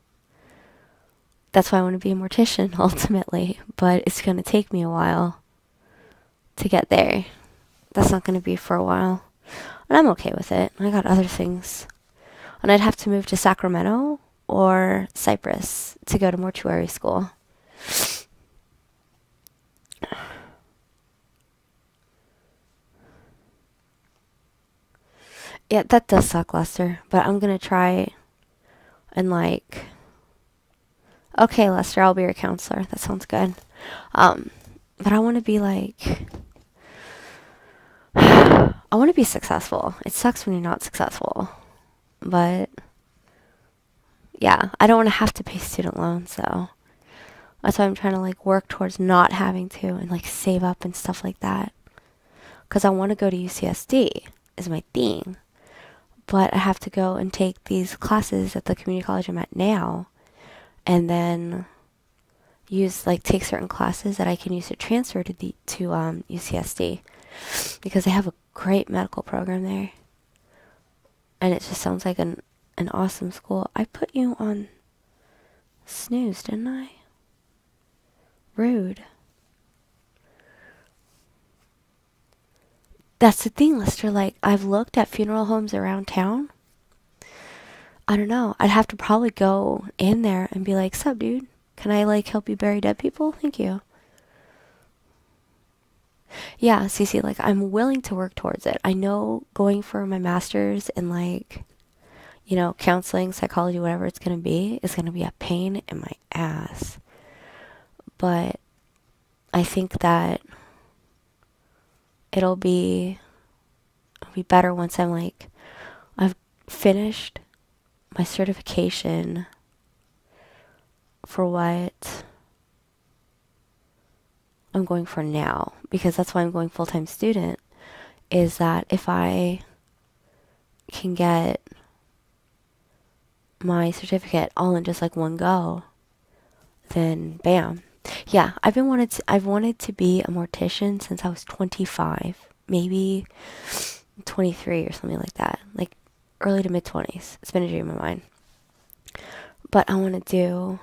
A: that's why I want to be a mortician ultimately. But it's going to take me a while to get there. That's not going to be for a while. And I'm okay with it. I got other things. And I'd have to move to Sacramento or Cyprus to go to mortuary school. Yeah, that does suck, Lester. But I'm going to try and okay, Lester, I'll be your counselor. That sounds good. But I want to be I want to be successful. It sucks when you're not successful. But yeah, I don't want to have to pay student loans, though. That's why I'm trying to work towards not having to and save up and stuff like that. Because I want to go to UCSD is my thing. But I have to go and take these classes at the community college I'm at now. And then take certain classes that I can use to transfer to UCSD. Because they have a great medical program there. And it just sounds like an awesome school. I put you on snooze, didn't I? Rude. That's the thing, Lester. I've looked at funeral homes around town. I don't know. I'd have to probably go in there and be like, sup, dude? Can I, help you bury dead people? Thank you. Yeah, Cece, I'm willing to work towards it. I know going for my master's in, counseling, psychology, whatever it's going to be, is going to be a pain in my ass. But I think that it'll be better once I've finished my certification for what I'm going for now, because that's why I'm going full-time student, is that if I can get my certificate all in just one go, then bam. Yeah, I've wanted to be a mortician since I was 25, maybe 23 or something like that, early to mid 20s. It's been a dream of mine. But I want to do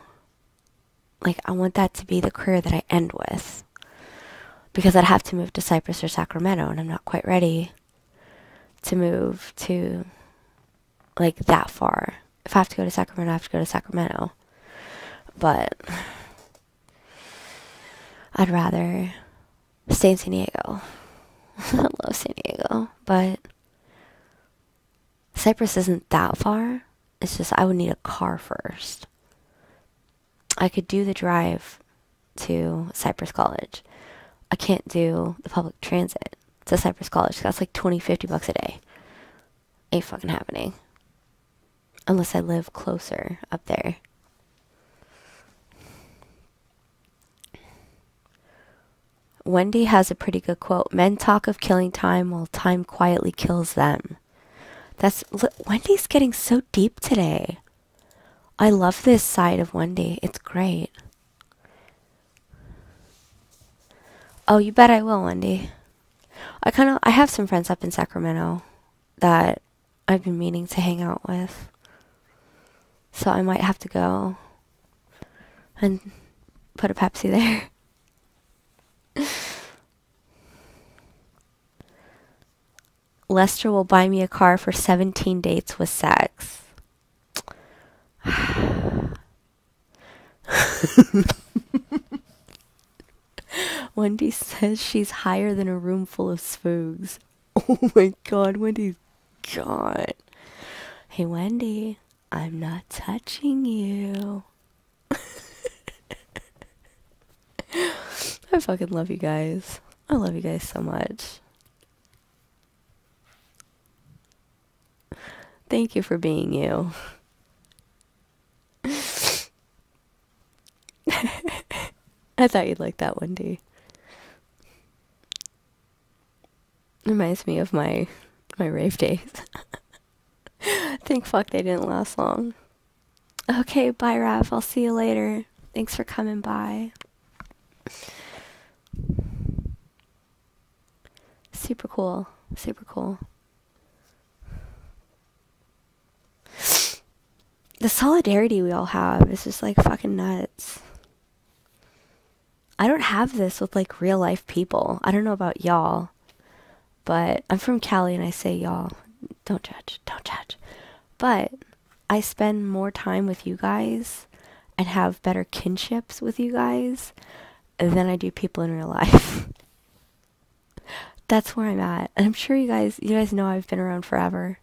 A: I want that to be the career that I end with. because I'd have to move to Cypress or Sacramento, and I'm not quite ready to move to like that far. If I have to go to Sacramento, I have to go to Sacramento. But I'd rather stay in San Diego. I love San Diego, but Cypress isn't that far. It's just I would need a car first. I could do the drive to Cypress College. I can't do the public transit to Cypress College. That's like $50 a day. Ain't fucking happening. Unless I live closer up there. Wendy has a pretty good quote. Men talk of killing time while time quietly kills them. Wendy's getting so deep today. I love this side of Wendy. It's great. Oh, you bet I will, Wendy. I have some friends up in Sacramento that I've been meaning to hang out with. So I might have to go and put a Pepsi there. Lester will buy me a car for 17 dates with sex. Wendy says she's higher than a room full of spooks. Oh my god, Wendy's gone. Hey Wendy, I'm not touching you. I fucking love you guys. I love you guys so much. Thank you for being you. I thought you'd like that, Wendy. Reminds me of my rave days. Thank fuck they didn't last long. Okay, bye Rav. I'll see you later. Thanks for coming by. Super cool. Super cool. The solidarity we all have is just like fucking nuts. I don't have this with like real life people. I don't know about y'all, but I'm from Cali and I say y'all. Don't judge. Don't judge. But I spend more time with you guys and have better kinships with you guys than I do people in real life. That's where I'm at. And I'm sure you guys know I've been around forever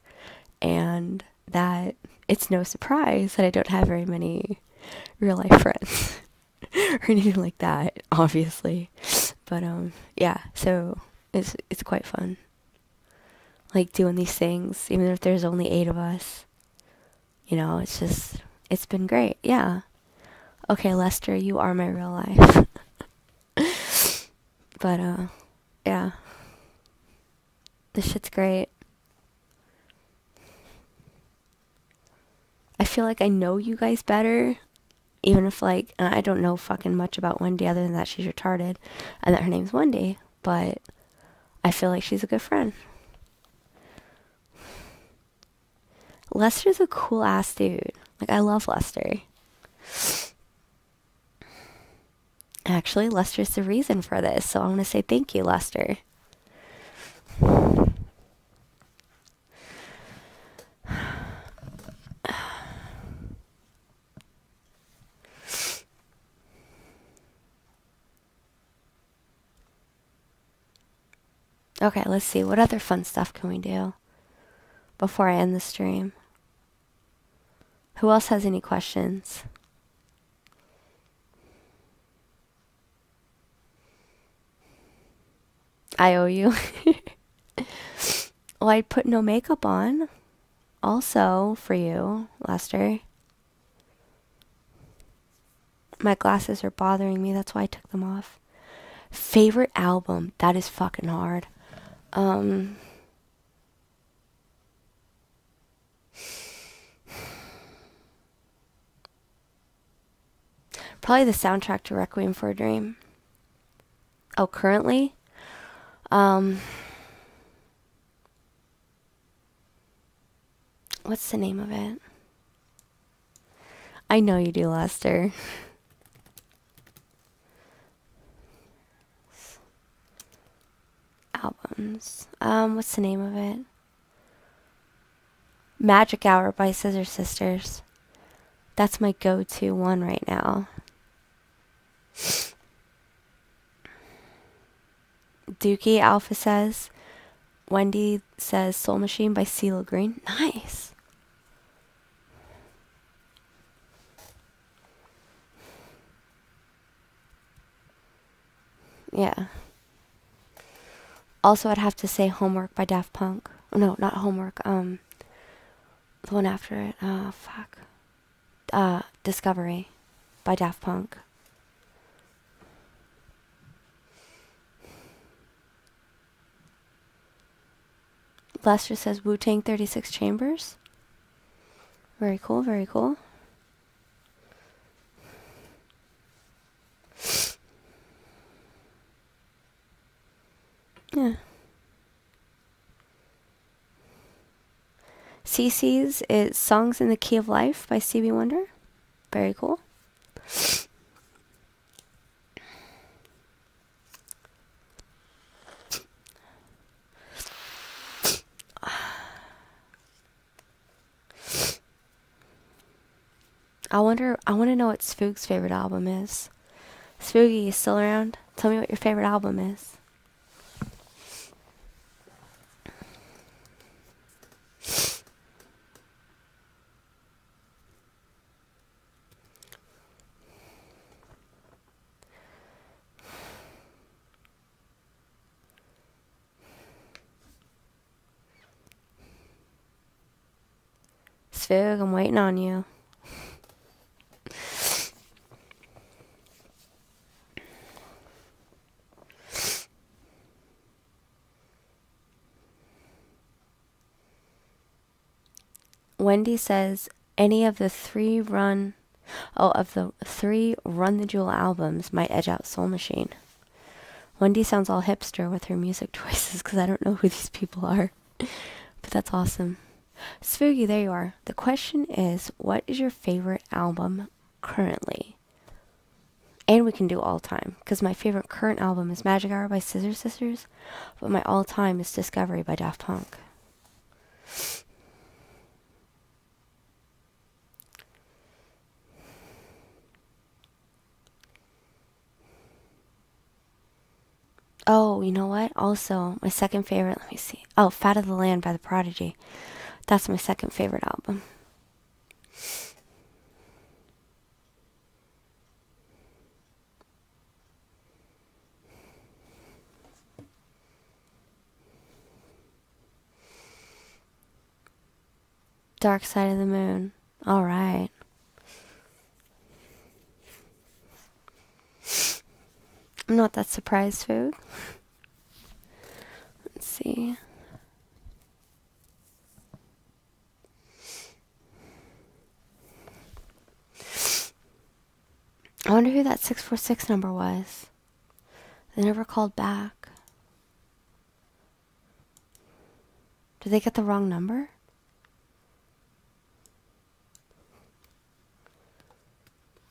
A: and that it's no surprise that I don't have very many real life friends or anything like that, obviously. But yeah, so it's quite fun. Like doing these things, even if there's only 8 of us. You know, it's been great. Yeah. Okay, Lester, you are my real life. But yeah. This shit's great. I feel like I know you guys better, even if like, and I don't know fucking much about Wendy other than that she's retarded and that her name's Wendy, but I feel like she's a good friend. Lester's a cool ass dude. Like, I love Lester. Actually, Lester's the reason for this, so I want to say thank you, Lester. Okay, let's see. What other fun stuff can we do before I end the stream? Who else has any questions? I owe you. Well, I put no makeup on. Also, for you, Lester. My glasses are bothering me. That's why I took them off. Favorite album? That is fucking hard. Probably the soundtrack to Requiem for a Dream. Oh, currently? What's the name of it? I know you do, Lester. albums. What's the name of it? Magic Hour by Scissor Sisters. That's my go-to one right now. Dookie Alpha says. Wendy says Soul Machine by CeeLo Green. Nice. Yeah. Also, I'd have to say Homework by Daft Punk. Oh, no, not Homework. The one after it. Fuck. Discovery by Daft Punk. Lester says Wu-Tang 36 Chambers. Very cool, very cool. Yeah. CC's is Songs in the Key of Life by Stevie Wonder. Very cool. I want to know what Spook's favorite album is. Spooky, you still around? Tell me what your favorite album is. Spook, I'm waiting on you. Wendy says any of the three Run the Jewel albums might edge out Soul Machine. Wendy sounds all hipster with her music choices because I don't know who these people are. But that's awesome. Spooky, there you are. The question is, what is your favorite album currently? And we can do all time, because my favorite current album is Magic Hour by Scissor Sisters, but my all time is Discovery by Daft Punk. Oh, you know what? Also, my second favorite, let me see. Oh, Fat of the Land by The Prodigy. That's my second favorite album. Dark Side of the Moon. All right. I'm not that surprised, Food. Let's see. I wonder who that 646 number was. They never called back. Did they get the wrong number?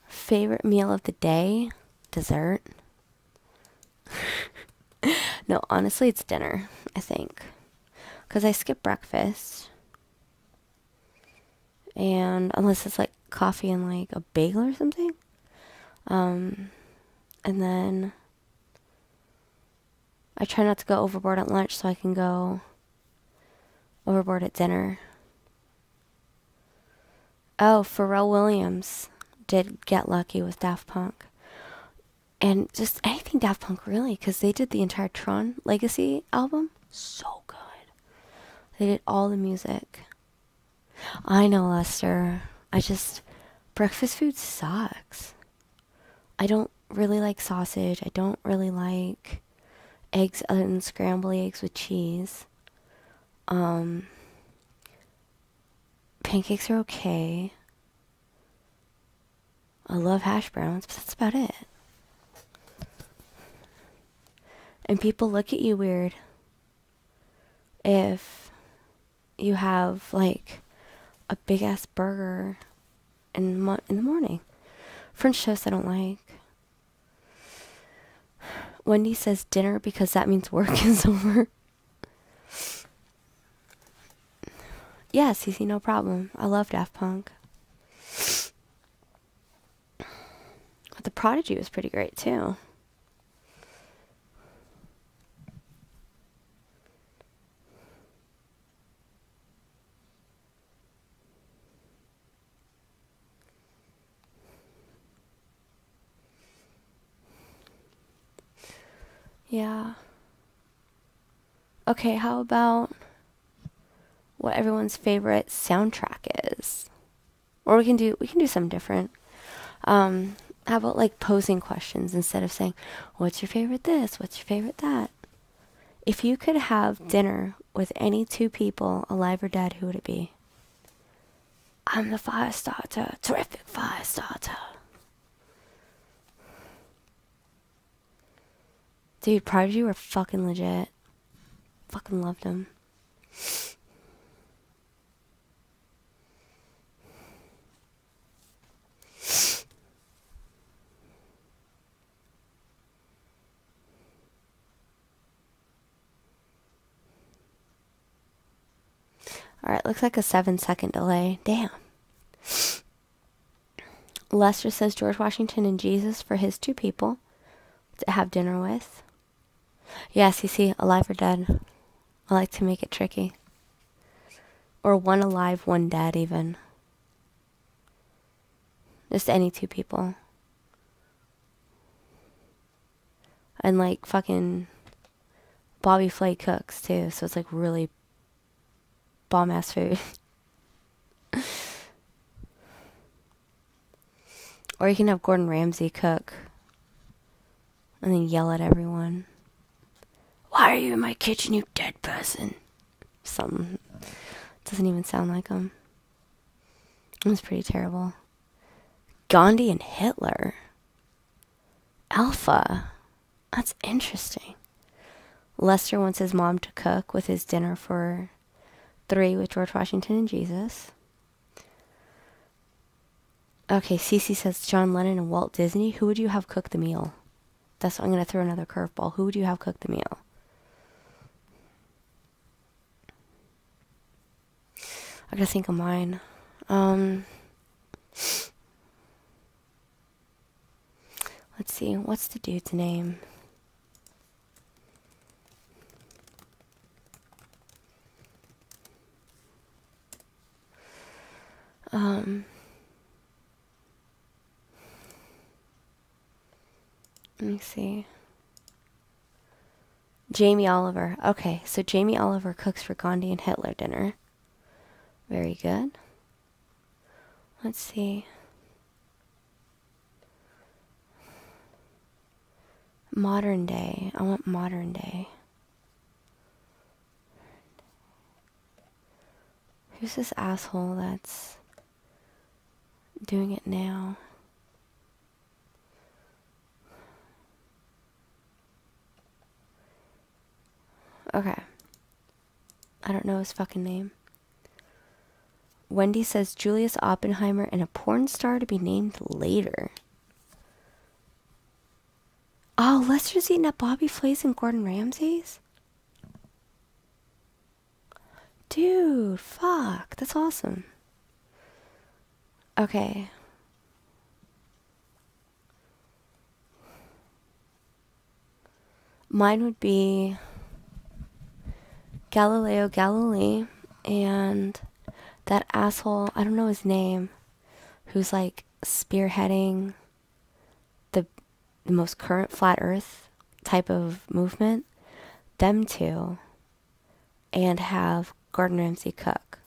A: Favorite meal of the day? Dessert? No, honestly, it's dinner, I think. Because I skip breakfast. And unless it's like coffee and like a bagel or something. And then I try not to go overboard at lunch so I can go overboard at dinner. Oh, Pharrell Williams did get lucky with Daft Punk. And just anything Daft Punk, really, because they did the entire Tron Legacy album. So good. They did all the music. I know, Lester. Breakfast food sucks. I don't really like sausage. I don't really like eggs other than scrambled eggs with cheese. Pancakes are okay. I love hash browns, but that's about it. And people look at you weird if you have like a big ass burger in the morning. French toast I don't like. Wendy says dinner because that means work is over. Yeah, Cece, no problem. I love Daft Punk. But The Prodigy was pretty great too. Yeah. Okay, how about what everyone's favorite soundtrack is? Or we can do something different. How about like posing questions instead of saying, "What's your favorite this? What's your favorite that?" If you could have dinner with any two people, alive or dead, who would it be? I'm the fire starter, terrific fire starter. Dude, Prodigy were fucking legit. Fucking loved them. Alright, looks like a 7-second delay. Damn. Lester says George Washington and Jesus for his two people to have dinner with. Yes, you see, alive or dead. I like to make it tricky. Or one alive, one dead, even. Just any two people. And like fucking Bobby Flay cooks too, so it's like really bomb ass food. Or you can have Gordon Ramsay cook and then yell at everyone. Why are you in my kitchen, you dead person? Something. Doesn't even sound like him. It was pretty terrible. Gandhi and Hitler. Alpha. That's interesting. Lester wants his mom to cook with his dinner for 3 with George Washington and Jesus. Okay, Cece says John Lennon and Walt Disney. Who would you have cook the meal? That's what I'm going to throw another curveball. Who would you have cook the meal? I gotta think of mine. Let's see. What's the dude's name? Let me see. Jamie Oliver. Okay, so Jamie Oliver cooks for Gandhi and Hitler dinner. Very good. Let's see. Modern day. I want modern day. Who's this asshole that's doing it now? Okay. I don't know his fucking name. Wendy says Julius Oppenheimer and a porn star to be named later. Oh, Lester's eating at Bobby Flay's and Gordon Ramsay's? Dude, fuck. That's awesome. Okay. Mine would be Galileo Galilei and that asshole, I don't know his name, who's like spearheading the most current flat earth type of movement, them two, and have Gordon Ramsay cook.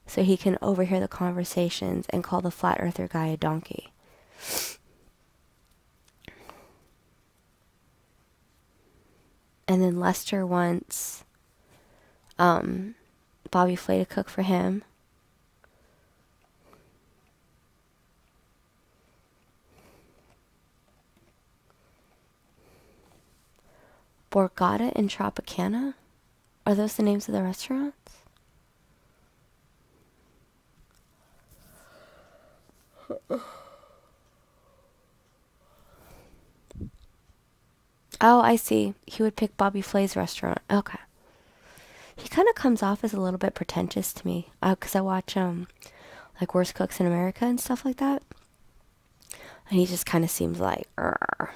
A: So he can overhear the conversations and call the flat earther guy a donkey. And then Lester wants Bobby Flay to cook for him. Borgata and Tropicana? Are those the names of the restaurants? Oh, I see. He would pick Bobby Flay's restaurant. Okay. He kind of comes off as a little bit pretentious to me. 'Cause I watch, like Worst Cooks in America and stuff like that. And he just kind of seems like, "Arr."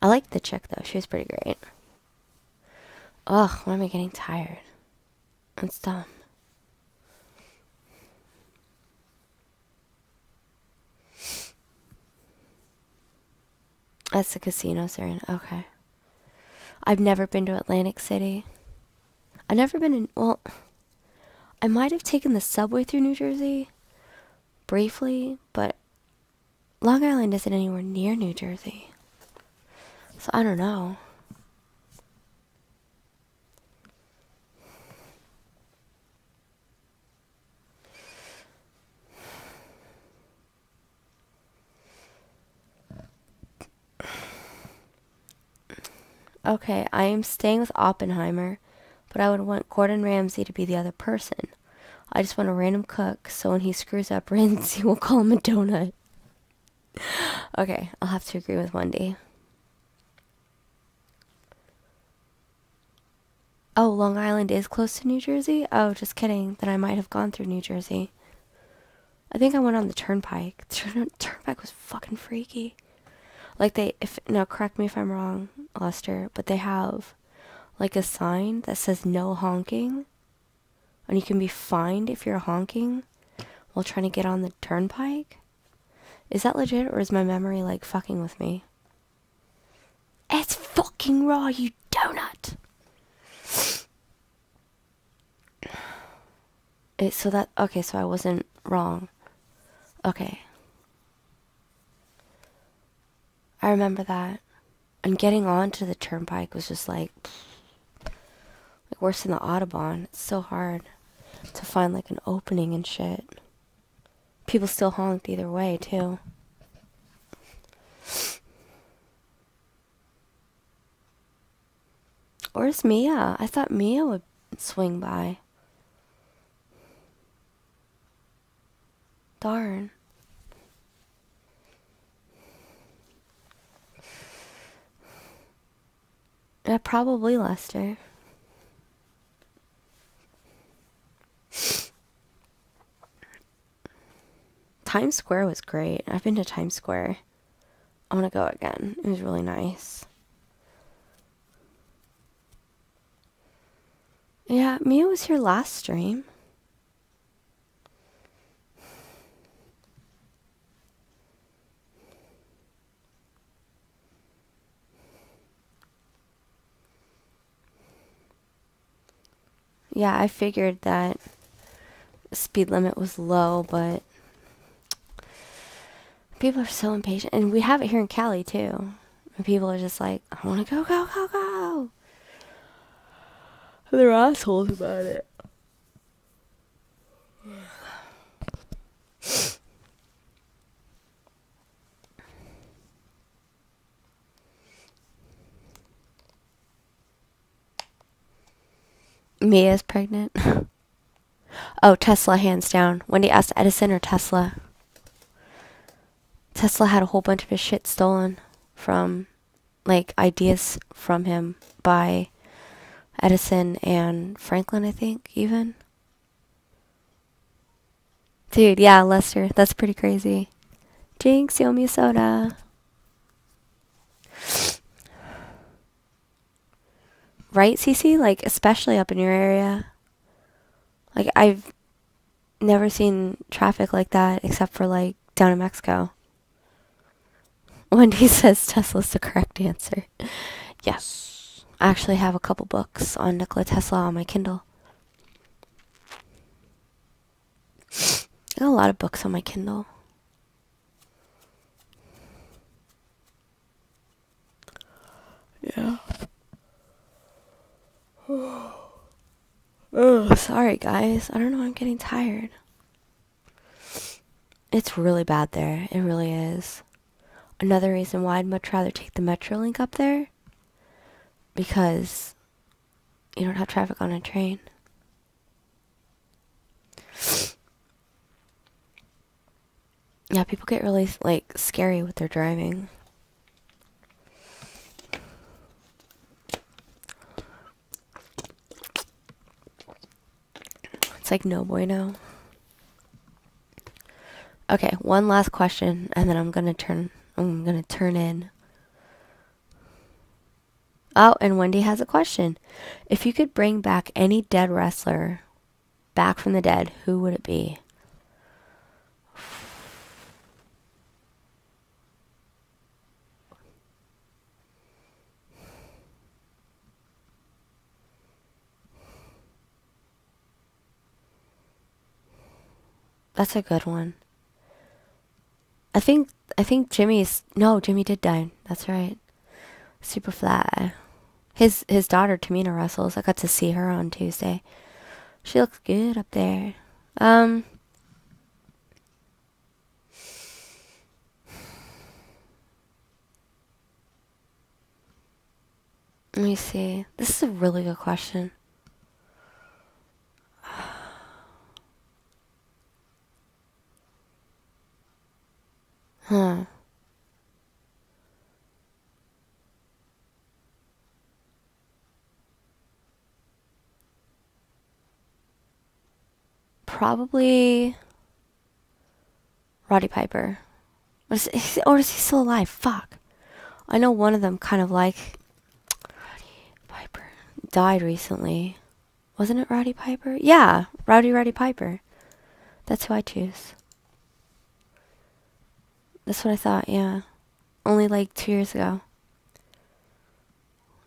A: I liked the chick, though. She was pretty great. Ugh, why am I getting tired? It's dumb. That's the casinos they're in. Okay. I've never been to Atlantic City. I've never been in, well, I might have taken the subway through New Jersey briefly, but Long Island isn't anywhere near New Jersey. So I don't know. Okay, I am staying with Oppenheimer, but I would want Gordon Ramsay to be the other person. I just want a random cook, so when he screws up, Ramsay will call him a donut. Okay, I'll have to agree with Wendy. Oh, Long Island is close to New Jersey? Oh, just kidding. Then I might have gone through New Jersey. I think I went on the turnpike. The turnpike was fucking freaky. Like now correct me if I'm wrong, Lester, but they have like a sign that says no honking, and you can be fined if you're honking while trying to get on the turnpike. Is that legit, or is my memory like fucking with me? It's fucking raw, you donut. Okay, so I wasn't wrong. Okay. I remember that. And getting onto the turnpike was just like worse than the Autobahn. It's so hard to find like an opening and shit. People still honked either way, too. Where's Mia? I thought Mia would swing by. Darn. Yeah, probably Lester. Times Square was great. I've been to Times Square. I want to go again. It was really nice. Yeah, Mia was here last stream. Yeah, I figured that speed limit was low, but people are so impatient. And we have it here in Cali, too. And people are just like, I want to go, go, go, go. They're assholes about it. Mia's pregnant. Oh, Tesla, hands down. Wendy asked Edison or Tesla. Tesla had a whole bunch of his shit stolen from, like, ideas from him by Edison and Franklin, I think, even. Dude, yeah, Lester, that's pretty crazy. Jinx, you owe me a soda. Right, Cece? Like, especially up in your area. Like, I've never seen traffic like that except for, like, down in Mexico. Wendy says Tesla's the correct answer. Yes. I actually have a couple books on Nikola Tesla on my Kindle. I got a lot of books on my Kindle. Yeah. Oh, sorry, guys. I don't know. I'm getting tired. It's really bad there. It really is. Another reason why I'd much rather take the Metrolink up there, because you don't have traffic on a train. Yeah, people get really, like, scary with their driving. It's like no bueno. Okay, one last question, and then I'm gonna turn in. Oh, and Wendy has a question. If you could bring back any dead wrestler back from the dead, who would it be? That's a good one. I think Jimmy did die. That's right. Superfly. His daughter Tamina wrestles. I got to see her on Tuesday. She looks good up there. Let me see. This is a really good question. Huh. Probably Roddy Piper. Or is he still alive? Fuck. I know one of them kind of like Roddy Piper died recently. Wasn't it Roddy Piper? Yeah, Roddy Piper. That's who I choose. That's what I thought, yeah. Only like 2 years ago.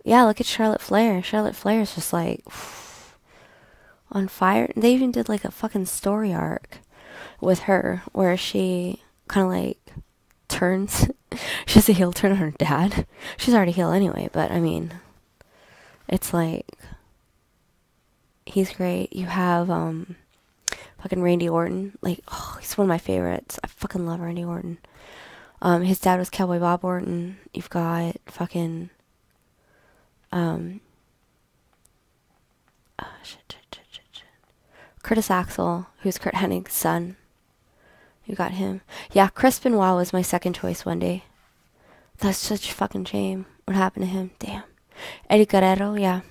A: Yeah, look at Charlotte Flair. Charlotte Flair is just like on fire. They even did like a fucking story arc with her where she kind of like turns. She has a heel turn on her dad. She's already heel anyway, but I mean, it's like he's great. You have fucking Randy Orton. Like, oh, he's one of my favorites. I fucking love Randy Orton. His dad was Cowboy Bob Orton. You've got fucking shit. Curtis Axel, who's Kurt Hennig's son. You got him. Yeah, Chris Benoit was my second choice one day. That's such a fucking shame. What happened to him? Damn. Eddie Guerrero, yeah.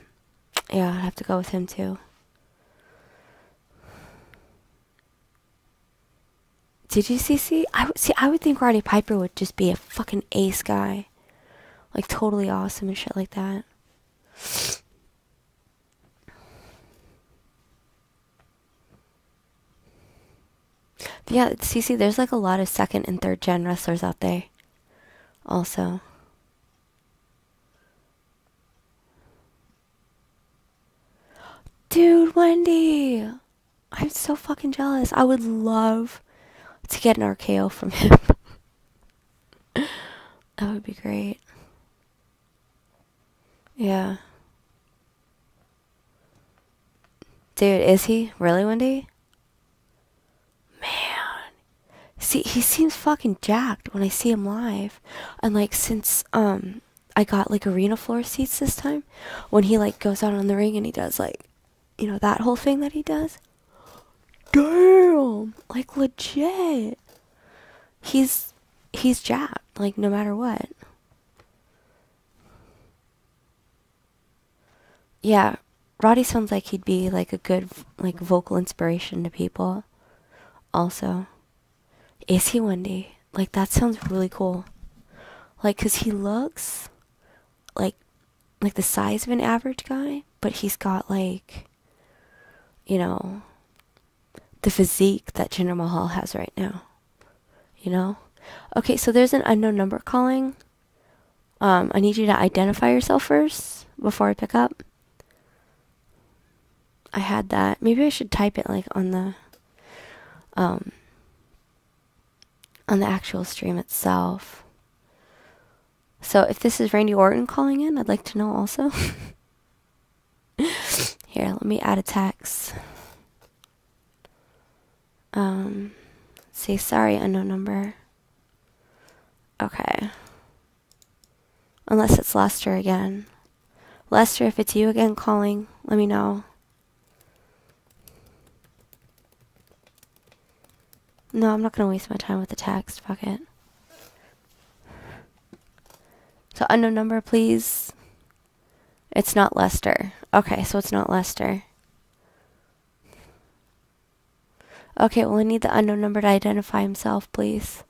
A: Yeah, I'd have to go with him too. Did you see? I would think Roddy Piper would just be a fucking ace guy. Like, totally awesome and shit like that. Yeah, CC, there's like a lot of second and third gen wrestlers out there. Also. Dude, Wendy! I'm so fucking jealous. I would love to get an RKO from him. That would be great. Yeah. Dude, is he? Really, Wendy? Man. See, he seems fucking jacked when I see him live. And like, since, I got like arena floor seats this time, when he like goes out on the ring and he does like, you know, that whole thing that he does. Damn! Like, legit. He's jacked, like, no matter what. Yeah, Roddy sounds like he'd be like a good like vocal inspiration to people. Also, is he Wendy? Like, that sounds really cool. Like, 'cause he looks like the size of an average guy, but he's got like, you know, the physique that Jinder Mahal has right now. You know? Okay, so there's an unknown number calling. I need you to identify yourself first before I pick up. I had that. Maybe I should type it like um on the actual stream itself. So if this is Randy Orton calling in, I'd like to know also. Here, let me add a text. Say sorry, unknown number. Okay. Unless it's Lester again. Lester, if it's you again calling, let me know. No, I'm not gonna waste my time with the text. Fuck it. So unknown number, please. It's not Lester. Okay, so it's not Lester. Okay, well, I need the unknown number to identify himself, please,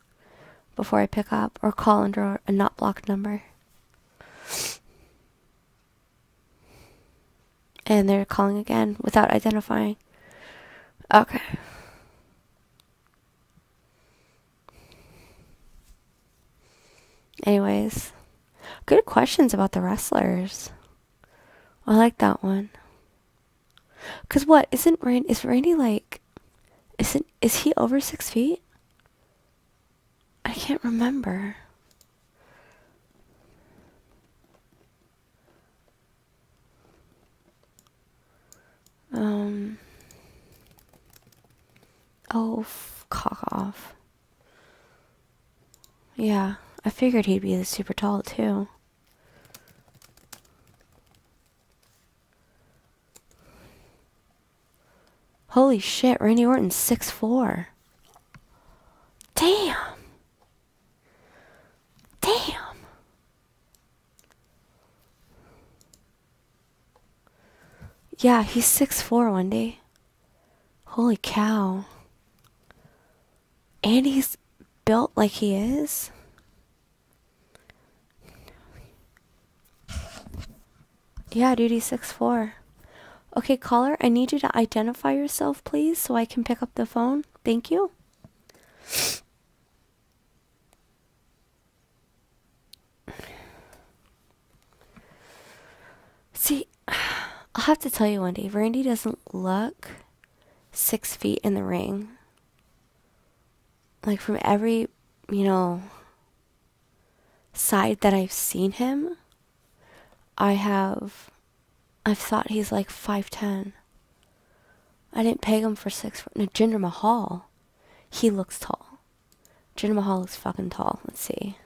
A: before I pick up, or call under a not blocked number. And they're calling again without identifying. Okay. Anyways, good questions about the wrestlers. I like that one. Cause what is Randy like? Is he over 6 feet? I can't remember. Um. Oh, cock off. Yeah, I figured he'd be super tall too. Holy shit, Randy Orton's 6'4". Damn. Damn. Yeah, he's 6'4", Wendy. Holy cow. And he's built like he is. Yeah, dude, he's 6'4". Okay, caller, I need you to identify yourself, please, so I can pick up the phone. Thank you. See, I'll have to tell you one day, Randy doesn't look 6 feet in the ring. Like, from every, side that I've seen him, I've thought he's like 5'10". I didn't peg him for 6'4". No, Jinder Mahal, he looks tall. Jinder Mahal looks fucking tall. Let's see.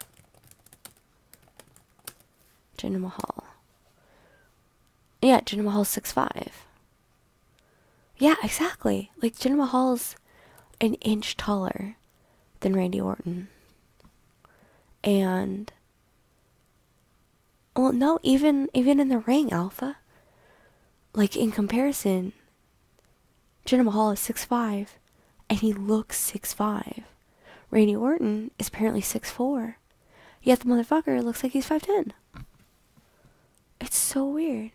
A: Jinder Mahal. Yeah, Jinder Mahal's 6'5". Yeah, exactly. Like, Jinder Mahal's an inch taller than Randy Orton. And, well, no, even in the ring, Alpha. Like, in comparison, Jinder Mahal is 6'5", and he looks 6'5". Randy Orton is apparently 6'4", yet the motherfucker looks like he's 5'10". It's so weird.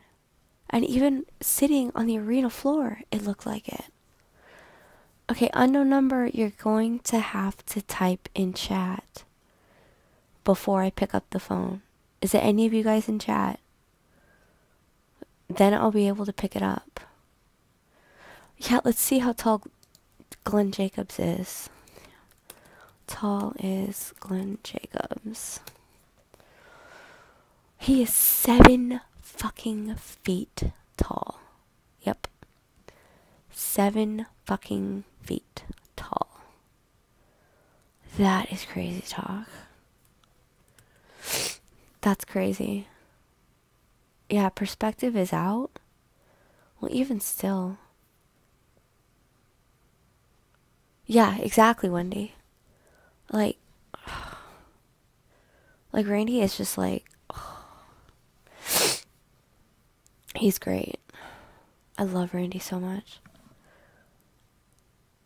A: And even sitting on the arena floor, it looked like it. Okay, unknown number, you're going to have to type in chat before I pick up the phone. Is it any of you guys in chat? Then I'll be able to pick it up. Yeah, let's see how tall Glenn Jacobs is. Tall is Glenn Jacobs? He is 7 fucking feet tall. Yep. 7 fucking feet tall. That is crazy talk. That's crazy. Yeah, perspective is out. Well, even still. Yeah, exactly, Wendy. Like Randy is just like, he's great. I love Randy so much.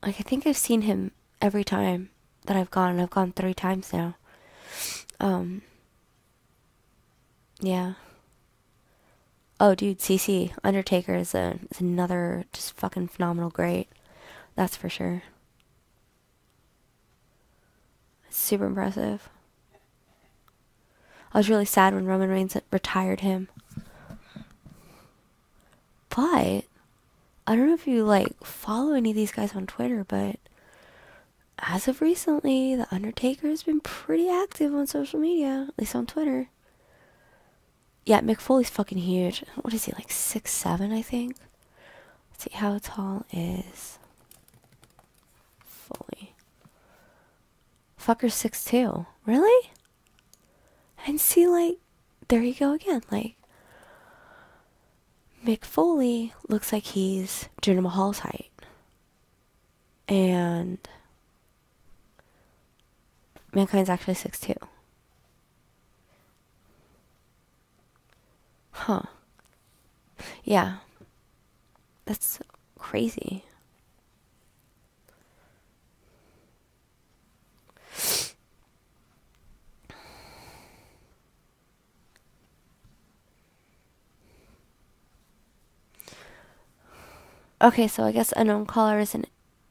A: Like, I think I've seen him every time that I've gone, and I've gone 3 times now. Yeah. Oh, dude, CC Undertaker is another just fucking phenomenal great. That's for sure. It's super impressive. I was really sad when Roman Reigns retired him. But I don't know if you follow any of these guys on Twitter, but as of recently, the Undertaker has been pretty active on social media, at least on Twitter. Yeah, Mick Foley's fucking huge. What is he, like 6'7", I think? Let's see, how tall is Foley? Fucker's 6'2". Really? And see, there you go again. Mick Foley looks like he's Jinder Mahal's height. And Mankind's actually 6'2". Huh. Yeah. That's crazy. Okay, so I guess unknown caller is an.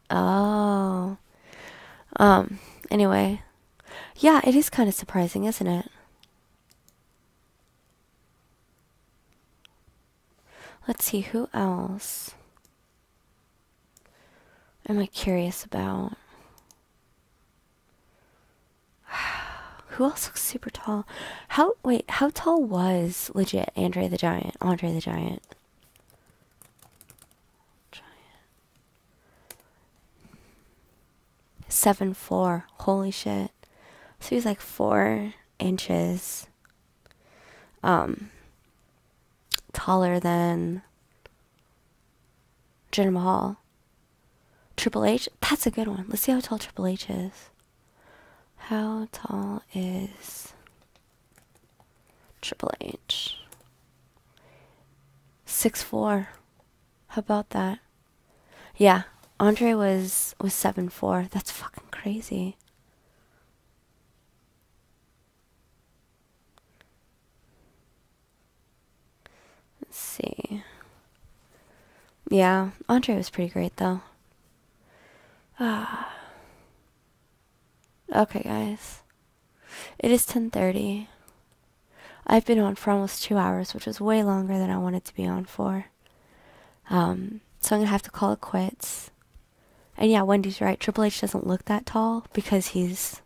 A: Oh. Um. Anyway. Yeah, it is kind of surprising, isn't it? Let's see, who else am I curious about? Who else looks super tall? How tall was legit Andre the Giant? Andre the Giant. 7'4". Holy shit. So he's like 4 inches um taller than Jinder Mahal. Triple H? That's a good one. Let's see how tall Triple H is. How tall is Triple H? 6'4". How about that? Yeah, Andre was 7'4". That's fucking crazy. Let's see. Yeah, Andre was pretty great though. Ah. Okay, guys. It is 10:30. I've been on for almost 2 hours, which was way longer than I wanted to be on for. So I'm gonna have to call it quits. And yeah, Wendy's right. Triple H doesn't look that tall because he's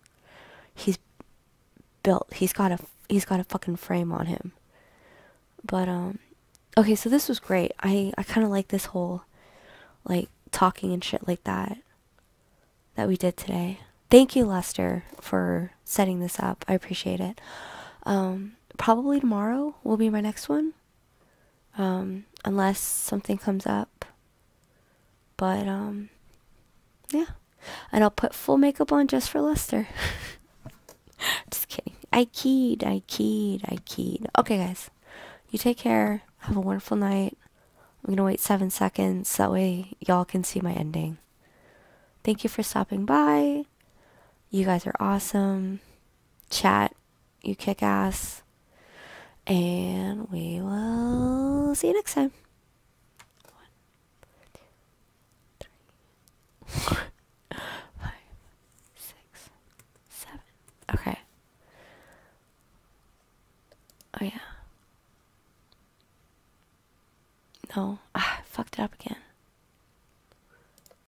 A: built. He's got a fucking frame on him. But okay, so this was great. I kind of like this whole like talking and shit like that we did today. Thank you, Lester, for setting this up. I appreciate it. Probably tomorrow will be my next one. Unless something comes up. But yeah. And I'll put full makeup on just for Lester. Just kidding. I keyed. Okay, guys. You take care. Have a wonderful night. I'm gonna wait 7 seconds. That way y'all can see my ending. Thank you for stopping by. You guys are awesome. Chat, you kick ass. And we will see you next time. 1, 2, 3, 5, 6, 7. Okay. Oh, yeah. No. I fucked it up again.